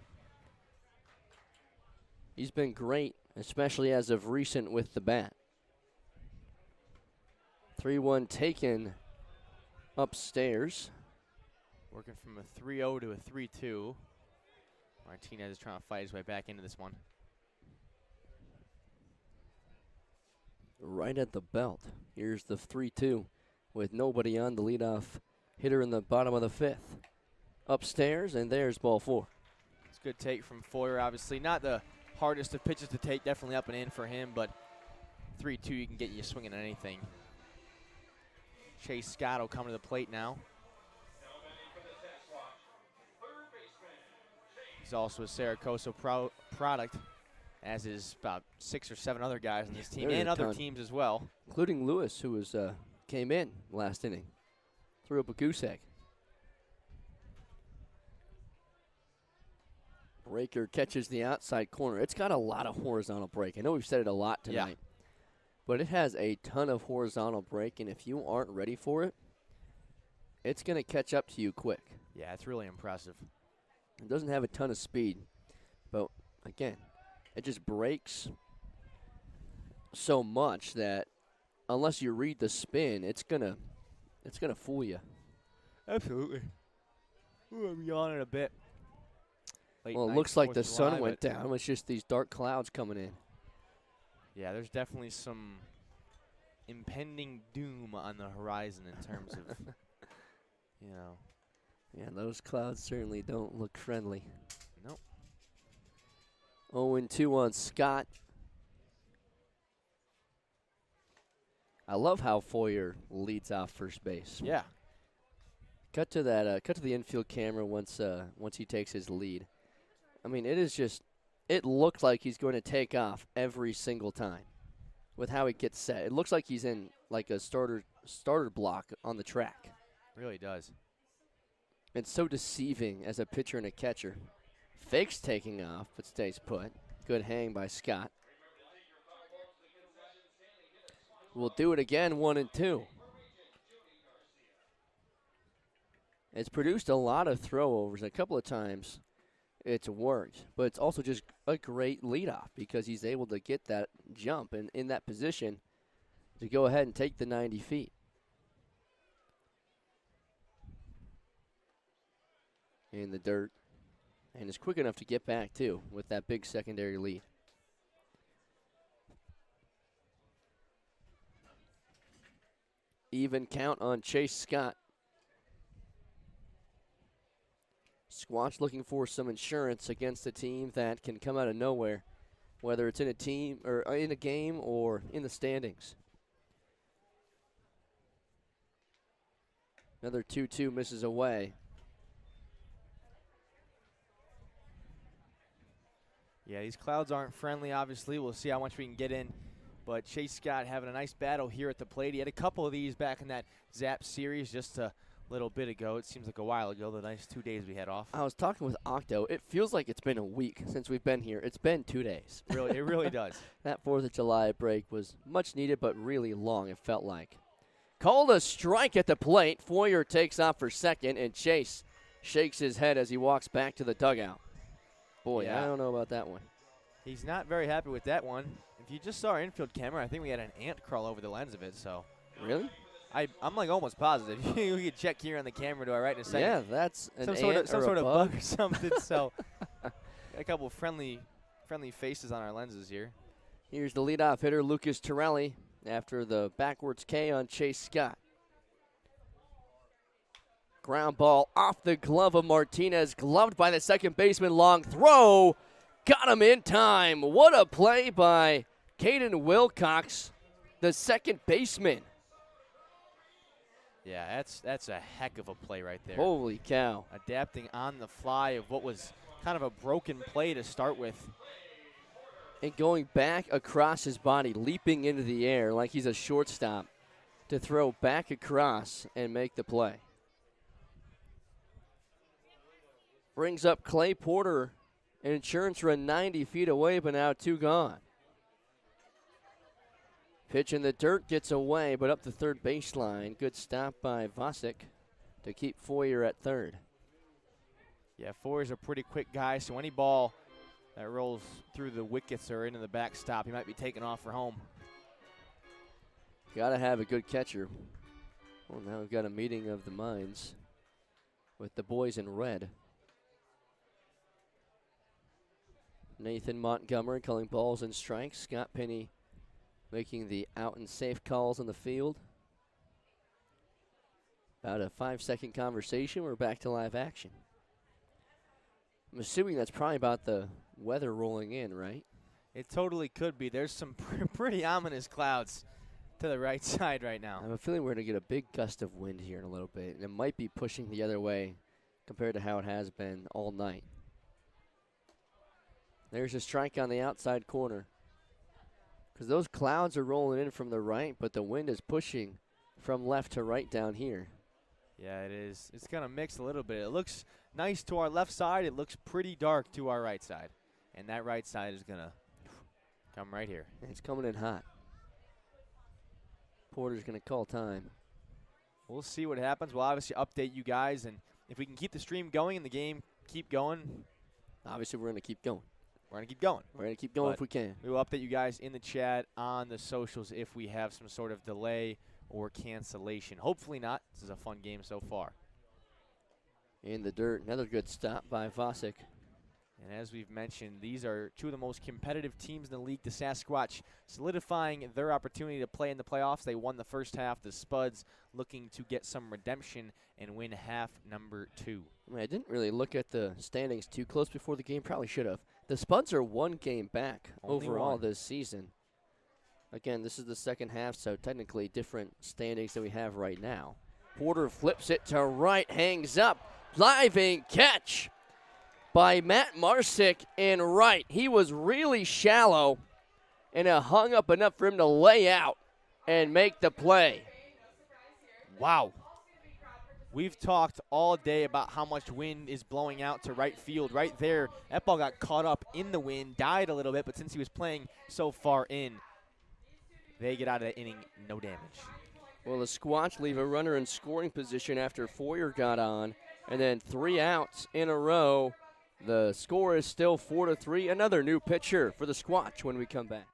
He's been great, especially as of recent with the bat. 3-1 taken upstairs. Working from a 3-0 to a 3-2. Martinez is trying to fight his way back into this one. Right at the belt. Here's the 3-2 with nobody on, the leadoff hitter in the bottom of the 5th. Upstairs, and there's ball 4. It's a good take from Foyer, obviously. Not the hardest of pitches to take, definitely up and in for him, but 3-2, you can get you swinging at anything. Chase Scott will come to the plate now. He's also a Saracoso product, as is about 6 or 7 other guys on this team and other teams as well. Including Lewis, who was came in last inning. Threw up a goose egg. Breaker catches the outside corner. It's got a lot of horizontal break. I know we've said it a lot tonight. Yeah. But it has a ton of horizontal break, and if you aren't ready for it, it's going to catch up to you quick. Yeah, it's really impressive. It doesn't have a ton of speed, but again, it just breaks so much that unless you read the spin, it's gonna fool you. Absolutely. Ooh, I'm yawning a bit. Well, it looks like the sun went down. It's just these dark clouds coming in. Yeah, there's definitely some impending doom on the horizon in terms of, you know. Yeah, those clouds certainly don't look friendly. Nope. 0-2 on Scott. I love how Foyer leads off first base. Yeah. Cut to that. Cut to the infield camera once he takes his lead. I mean, it is just. It looked like he's going to take off every single time with how he gets set. It looks like he's in like a starter block on the track. Really does. It's so deceiving as a pitcher and a catcher. Fakes taking off, but stays put. Good hang by Scott. We'll do it again, 1-2. It's produced a lot of throwovers. A couple of times it's worked, but it's also just a great leadoff because he's able to get that jump and in that position to go ahead and take the 90 feet. In the dirt. And is quick enough to get back, too, with that big secondary lead. Even count on Chase Scott. Squatch looking for some insurance against a team that can come out of nowhere, whether it's in a team or in a game or in the standings. Another 2-2 misses away. Yeah, these clouds aren't friendly, obviously. We'll see how much we can get in. But Chase Scott having a nice battle here at the plate. He had a couple of these back in that Zap series just a little bit ago. It seems like a while ago, the nice 2 days we had off. I was talking with Octo. It feels like it's been a week since we've been here. It's been 2 days. Really, it really does. That 4th of July break was much needed but really long, it felt like. Called a strike at the plate. Foyer takes off for second, and Chase shakes his head as he walks back to the dugout. Boy, Yeah. I don't know about that one. He's not very happy with that one. If you just saw our infield camera, I think we had an ant crawl over the lens of it. So Really? I'm like almost positive. We could check here on the camera to our right in a second. Yeah, that's an some ant sort of bug. bug or something. So a couple of friendly faces on our lenses here. Here's the leadoff hitter, Lucas Torelli, after the backwards K on Chase Scott. Ground ball off the glove of Martinez, gloved by the second baseman. Long throw, got him in time. What a play by Caden Wilcox, the second baseman. Yeah, that's a heck of a play right there. Holy cow. Adapting on the fly of what was kind of a broken play to start with. And going back across his body, leaping into the air like he's a shortstop to throw back across and make the play. Brings up Clay Porter, an insurance run 90 feet away, but now 2 gone. Pitch in the dirt, gets away, but up the third baseline. Good stop by Vosick to keep Foyer at third. Yeah, Foyer's a pretty quick guy, so any ball that rolls through the wickets or into the backstop, he might be taken off for home. Got to have a good catcher. Well, now we've got a meeting of the minds with the boys in red. Nathan Montgomery calling balls and strikes. Scott Penny making the out and safe calls on the field. About a 5-second conversation. We're back to live action. I'm assuming that's probably about the weather rolling in, right? It totally could be. There's some pretty ominous clouds to the right side right now. I have a feeling we're going to get a big gust of wind here in a little bit, and it might be pushing the other way compared to how it has been all night. There's a strike on the outside corner. Because those clouds are rolling in from the right, but the wind is pushing from left to right down here. Yeah, it is. It's going to mix a little bit. It looks nice to our left side. It looks pretty dark to our right side. And that right side is going to come right here. It's coming in hot. Porter's going to call time. We'll see what happens. We'll obviously update you guys. And if we can keep the stream going and the game keep going, obviously we're going to keep going. We're going to keep going. We're going to keep going if we can. We will update you guys in the chat on the socials if we have some sort of delay or cancellation. Hopefully not. This is a fun game so far. In the dirt, another good stop by Vosick. And as we've mentioned, these are two of the most competitive teams in the league. The Sasquatch solidifying their opportunity to play in the playoffs. They won the first half. The Spuds looking to get some redemption and win half number 2. I mean, I didn't really look at the standings too close before the game. Probably should have. The Spuds are 1 game back Only overall one. this season. Again, this is the second half, so technically different standings than we have right now. Porter flips it to right, hangs up. Diving catch by Matt Marsick in right. He was really shallow, and it hung up enough for him to lay out and make the play. Wow. We've talked all day about how much wind is blowing out to right field. Right there, that ball got caught up in the wind, died a little bit, but since he was playing so far in, they get out of the inning, no damage. Well, the Squatch leave a runner in scoring position after Foyer got on, and then 3 outs in a row. The score is still 4-3. Another new pitcher for the Squatch when we come back.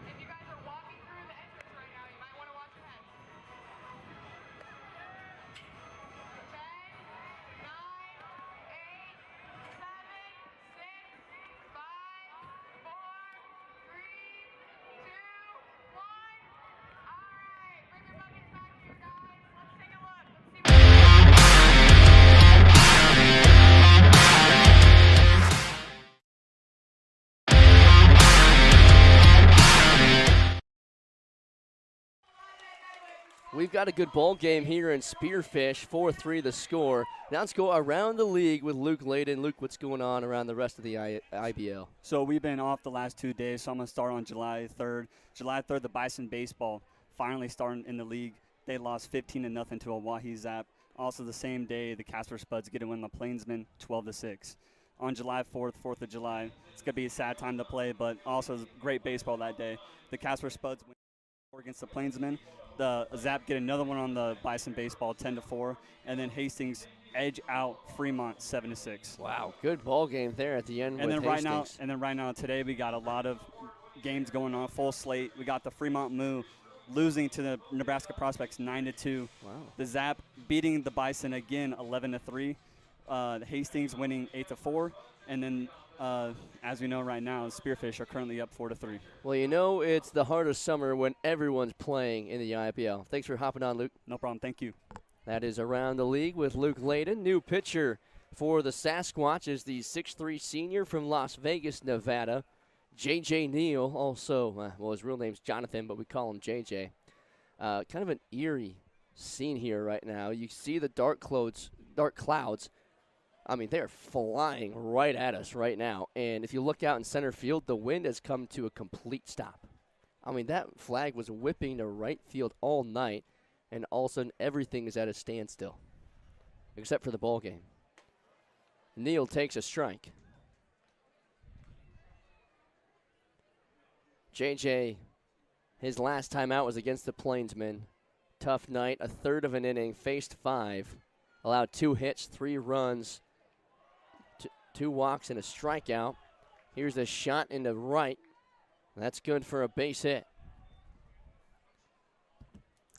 If you guys are walking through got a good ball game here in Spearfish, 4-3 the score. Now let's go around the league with Luke Layden. Luke, what's going on around the rest of the IBL? So we've been off the last 2 days, so I'm going to start on July 3rd. July 3rd, the Bison baseball finally starting in the league. They lost 15-0 to Oahe Zap. Also the same day, the Casper Spuds get a win on the Plainsmen, 12-6. On July 4th, 4th of July, it's going to be a sad time to play, but also great baseball that day. The Casper Spuds win against the Plainsmen. The Zap get another one on the Bison baseball, 10-4, and then Hastings edge out Fremont, 7-6. Wow, good ball game there at the end. And with then Hastings. right now today we got a lot of games going on, full slate. We got the Fremont Moo losing to the Nebraska Prospects 9-2. Wow. The Zap beating the Bison again 11-3. The Hastings winning 8-4, and then as we know right now, Spearfish are currently up 4-3. Well, you know it's the heart of summer when everyone's playing in the IPL. Thanks for hopping on, Luke. No problem. Thank you. That is Around the League with Luke Layden. New pitcher for the Sasquatch is the 6'3 senior from Las Vegas, Nevada. J.J. Neal, also, well, his real name's Jonathan, but we call him J.J. Kind of an eerie scene here right now. You see the dark clouds. I mean, they're flying right at us right now. And if you look out in center field, the wind has come to a complete stop. I mean, that flag was whipping to right field all night, and all of a sudden everything is at a standstill, except for the ball game. Neal takes a strike. JJ, his last time out was against the Plainsmen. Tough night, a third of an inning, faced 5, allowed 2 hits, 3 runs, 2 walks and a strikeout. Here's a shot into right. That's good for a base hit.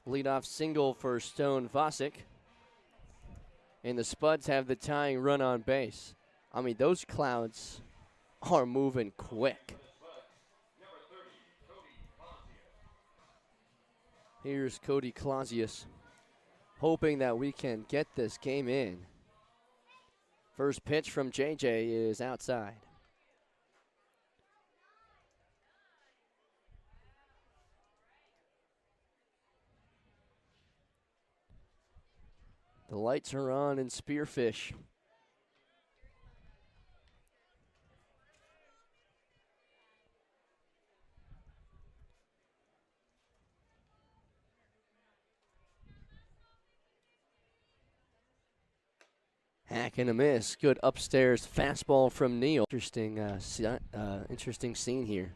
Leadoff single for Stone Vosick. And the Spuds have the tying run on base. I mean, those clouds are moving quick. Here's Cody Clausius, hoping that we can get this game in. First pitch from JJ is outside. The lights are on in Spearfish. Hack and a miss. Good upstairs fastball from Neal. Interesting scene here.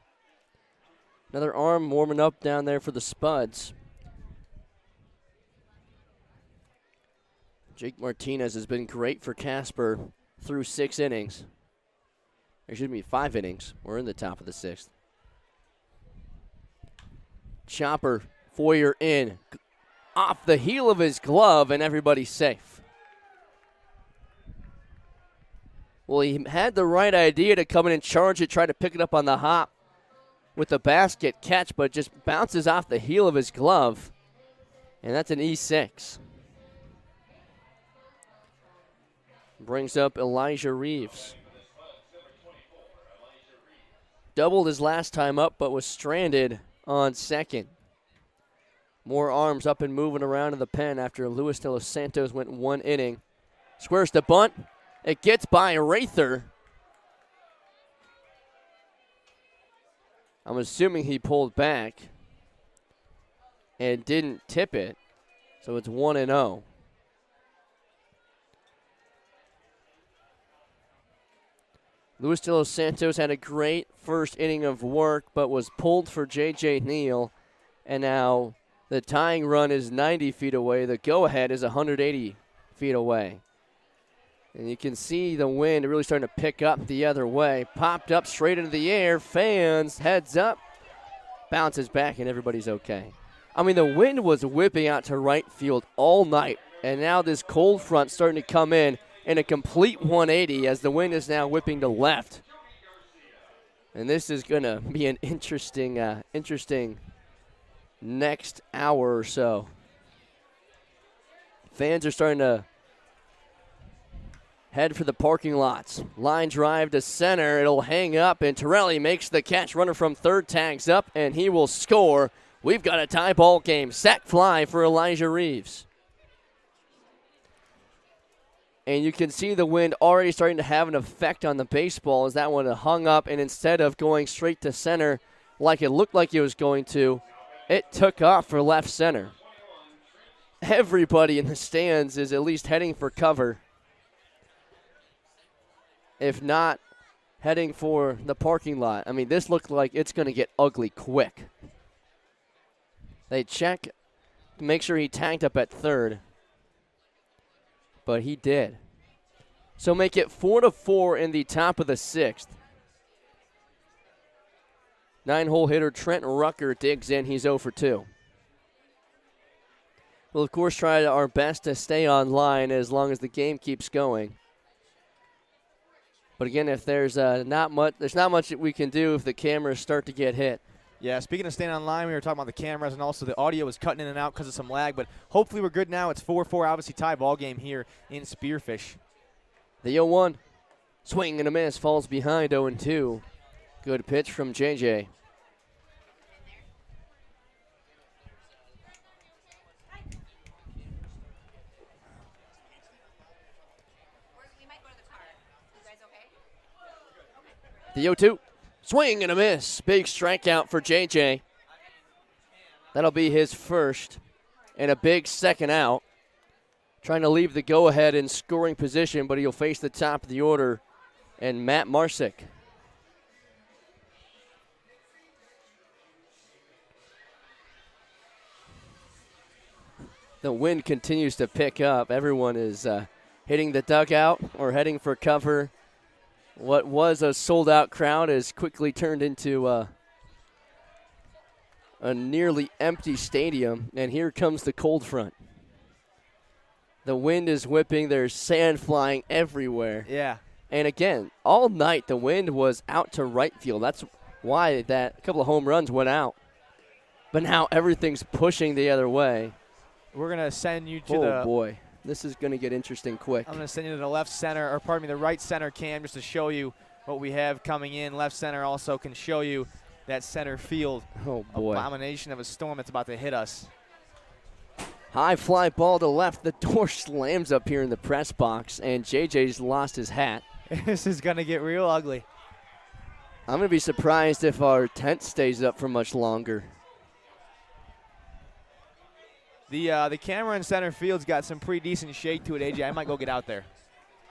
Another arm warming up down there for the Spuds. Jake Martinez has been great for Casper through 6 innings. Excuse me, 5 innings. We're in the top of the 6th. Chopper, Foyer in. Off the heel of his glove, and everybody's safe. Well, he had the right idea to come in and charge it, try to pick it up on the hop with the basket catch, but just bounces off the heel of his glove. And that's an E6. Brings up Elijah Reeves. Doubled his last time up, but was stranded on second. More arms up and moving around in the pen after Luis de los Santos went 1 inning. Squares the bunt. It gets by Rather. I'm assuming he pulled back and didn't tip it, so it's 1-0. Luis de los Santos had a great first inning of work, but was pulled for J.J. Neal, and now the tying run is 90 feet away. The go-ahead is 180 feet away. And you can see the wind really starting to pick up the other way. Popped up straight into the air. Fans, heads up. Bounces back, and everybody's okay. I mean, the wind was whipping out to right field all night. And now this cold front starting to come in a complete 180 as the wind is now whipping to left. And this is going to be an interesting next hour or so. Fans are starting to head for the parking lots. Line drive to center. It'll hang up, and Torelli makes the catch. Runner from third tags up, and he will score We've got a tie ball game. Sack fly for Elijah Reeves. And you can see the wind already starting to have an effect on the baseball as that one hung up, and instead of going straight to center like it looked like it was going to, it took off for left center. Everybody in the stands is at least heading for cover, if not heading for the parking lot. I mean, this looked like it's going to get ugly quick. They check to make sure he tagged up at third, but he did. So make it 4-4 in the top of the sixth. 9-hole hitter Trent Rucker digs in. He's 0 for 2. We'll, of course, try our best to stay online as long as the game keeps going. But again, if there's not much that we can do if the cameras start to get hit. Yeah, speaking of staying online, we were talking about the cameras, and also the audio was cutting in and out because of some lag, but hopefully we're good now. It's 4-4, obviously tie ball game here in Spearfish. The 0-1, swing and a miss, falls behind 0-2. Good pitch from JJ. The 0-2, swing and a miss. Big strikeout for JJ. That'll be his first and a big second out. Trying to leave the go-ahead in scoring position, but he'll face the top of the order and Matt Marsick. The wind continues to pick up. Everyone is hitting the dugout or heading for cover. What was a sold-out crowd has quickly turned into a nearly empty stadium, and here comes the cold front. The wind is whipping. There's sand flying everywhere. Yeah. And again, all night the wind was out to right field. That's why that couple of home runs went out. But now everything's pushing the other way. We're going to send you to Oh, boy. This is going to get interesting quick. I'm going to send you to the left center, or pardon me, the right center cam, just to show you what we have coming in. Left center also can show you that center field abomination of a storm that's about to hit us. High fly ball to left. The door slams up here in the press box, and JJ's lost his hat. This is going to get real ugly. I'm going to be surprised if our tent stays up for much longer. The camera in center field's got some pretty decent shake to it, AJ. I might go get out there.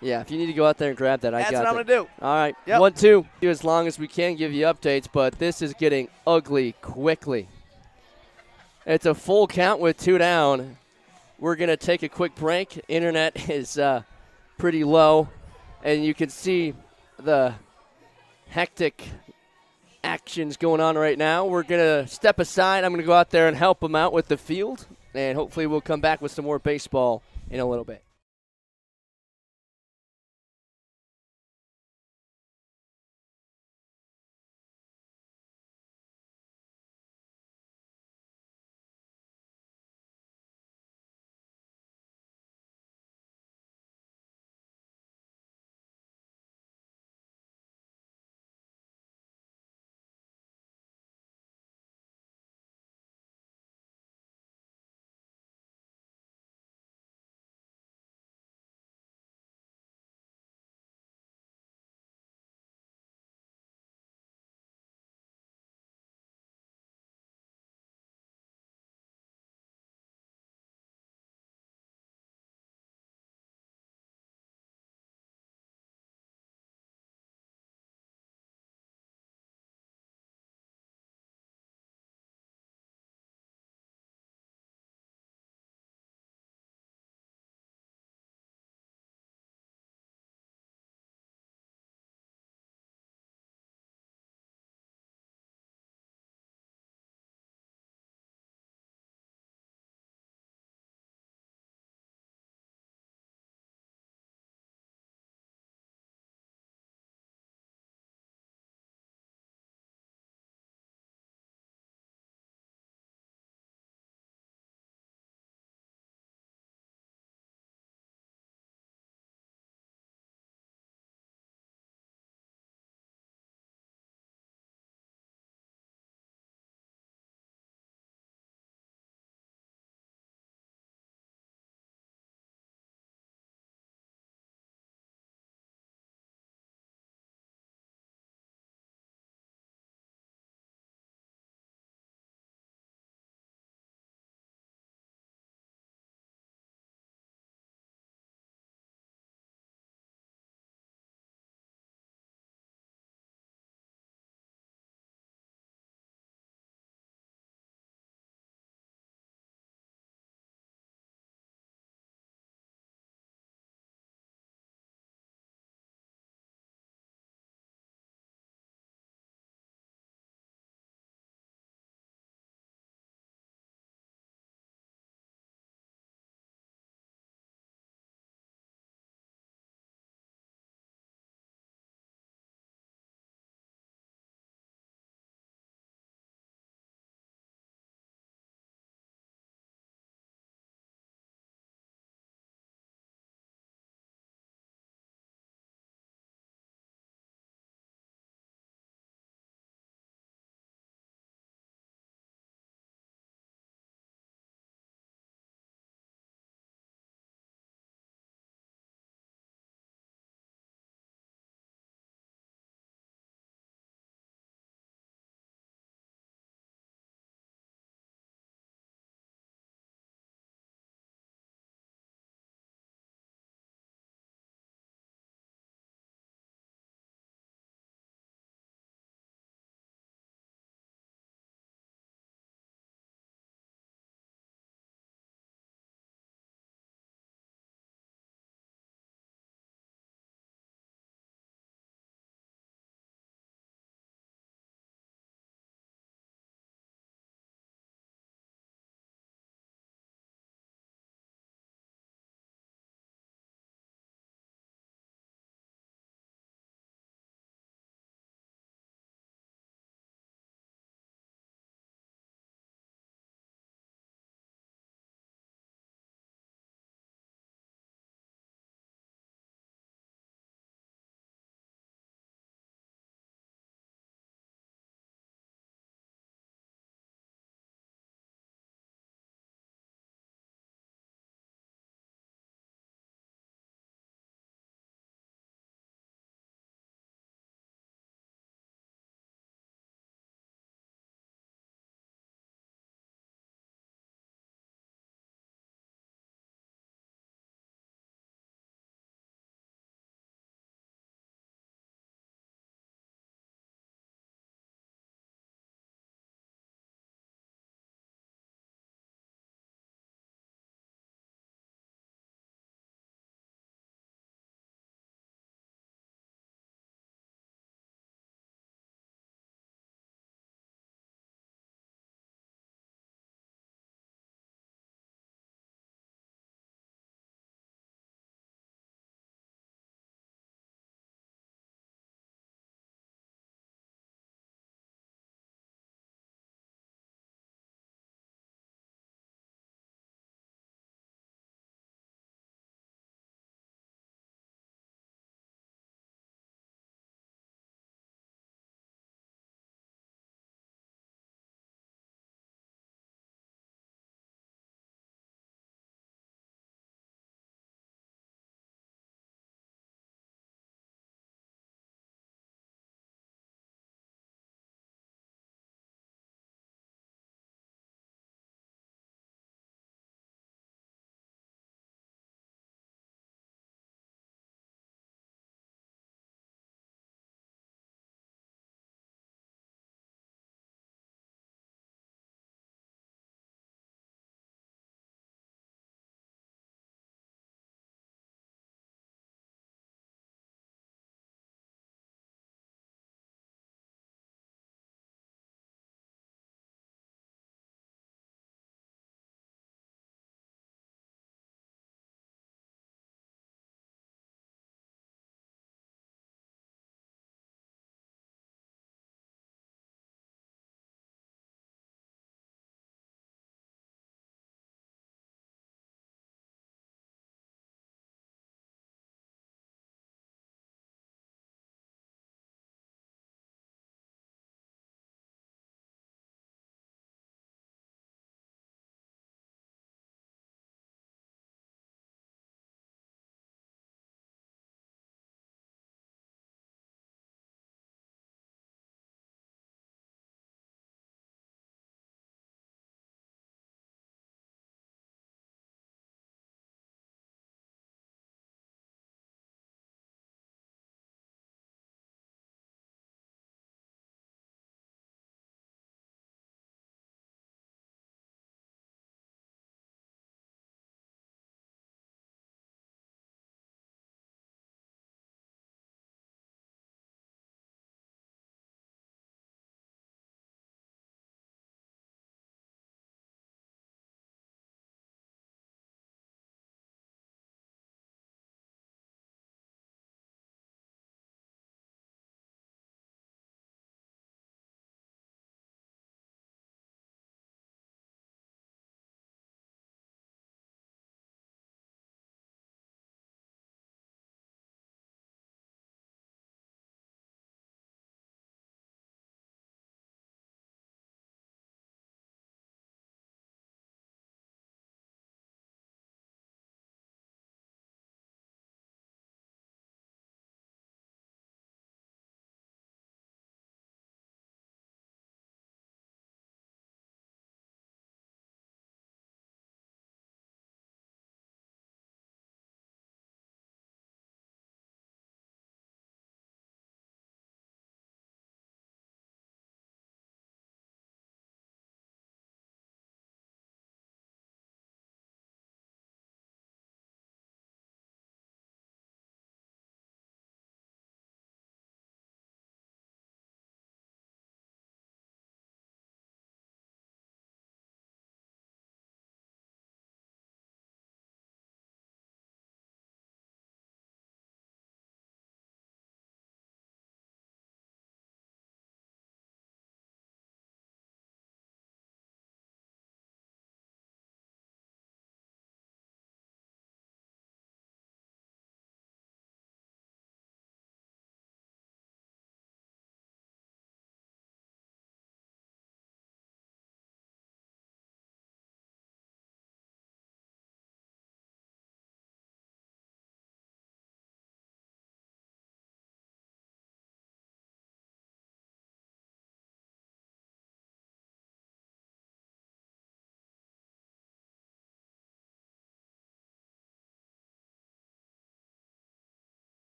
Yeah, if you need to go out there and grab that, I got it. That's what I'm going to do. All right, Yep. 1-2. As long as we can give you updates, but this is getting ugly quickly. It's a full count with 2 down. We're going to take a quick break. Internet is pretty low, and you can see the hectic actions going on right now. We're going to step aside. I'm going to go out there and help them out with the field, and hopefully we'll come back with some more baseball in a little bit.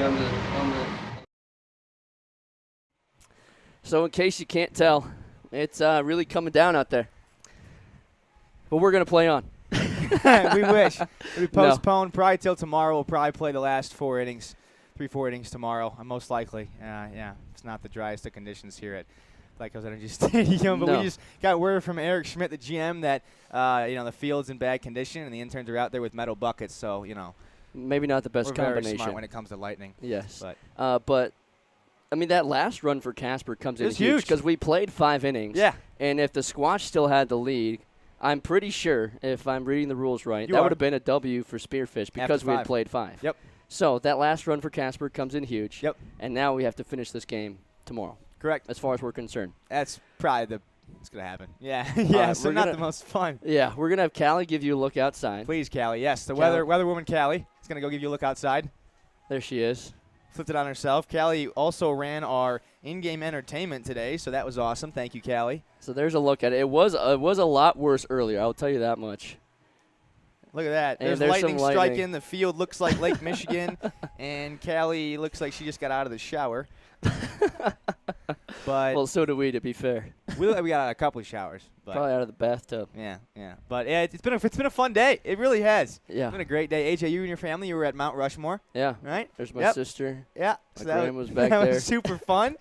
on the. So in case you can't tell, it's really coming down out there. But we're gonna play on. We wish. We postponed probably till tomorrow. We'll probably play the last 4 innings, 3-4 innings tomorrow, most likely. Yeah, it's not the driest of conditions here at Black Hills Energy Stadium, but we just got word from Eric Schmidt, the GM, that the field's in bad condition and the interns are out there with metal buckets. So maybe not the best we're combination. Very smart when it comes to lightning. Yes, but I mean that last run for Casper comes in huge because we played 5 innings. Yeah, and if the Squatch still had the lead, I'm pretty sure, if I'm reading the rules right, that would have been a W for Spearfish because we had played 5. Yep. So that last run for Casper comes in huge. Yep. And now we have to finish this game tomorrow. Correct. As far as we're concerned. That's probably it's going to happen. Yeah. Yeah, so not the most fun. Yeah, we're going to have Callie give you a look outside. Please, Callie. Yes, the weather woman Callie is going to go give you a look outside. There she is. Flipped it on herself. Callie also ran our in-game entertainment today, so that was awesome. Thank you, Callie. So there's a look at it. It was a lot worse earlier, I'll tell you that much. Look at that. And there's lightning striking. The field looks like Lake Michigan, and Callie looks like she just got out of the shower. But well, so do we, to be fair. We got out of a couple of showers. But probably out of the bathtub. Yeah. But yeah, it's been a fun day. It really has. Yeah. It's been a great day. AJ, you and your family, you were at Mount Rushmore. Yeah. Right? There's my sister. Yeah. My grandma was back there. That was super fun.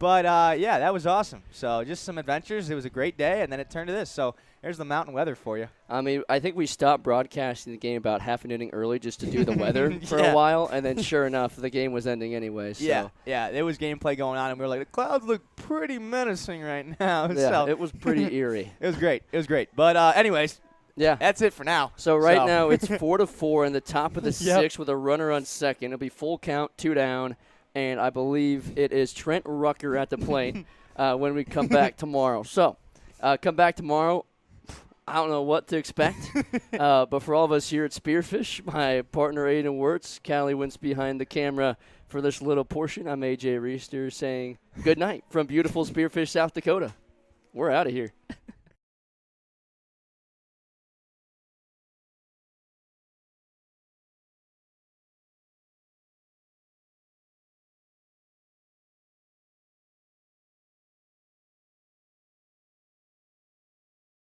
But, yeah, that was awesome. So just some adventures. It was a great day, and then it turned to this. So there's the mountain weather for you. I mean, I think we stopped broadcasting the game about half an inning early just to do the weather for a while, and then sure enough, the game was ending anyway. So. Yeah, there was gameplay going on, and we were like, the clouds look pretty menacing right now. Yeah, so it was pretty eerie. It was great. But anyways, yeah, that's it for now. So now it's 4-4 in the top of the 6th with a runner on second. It'll be full count, 2 down, and I believe it is Trent Rucker at the plate when we come back tomorrow. So come back tomorrow. I don't know what to expect, but for all of us here at Spearfish, my partner Aiden Wirtz, Callie Wentz behind the camera for this little portion. I'm AJ Reister saying good night from beautiful Spearfish, South Dakota. We're out of here.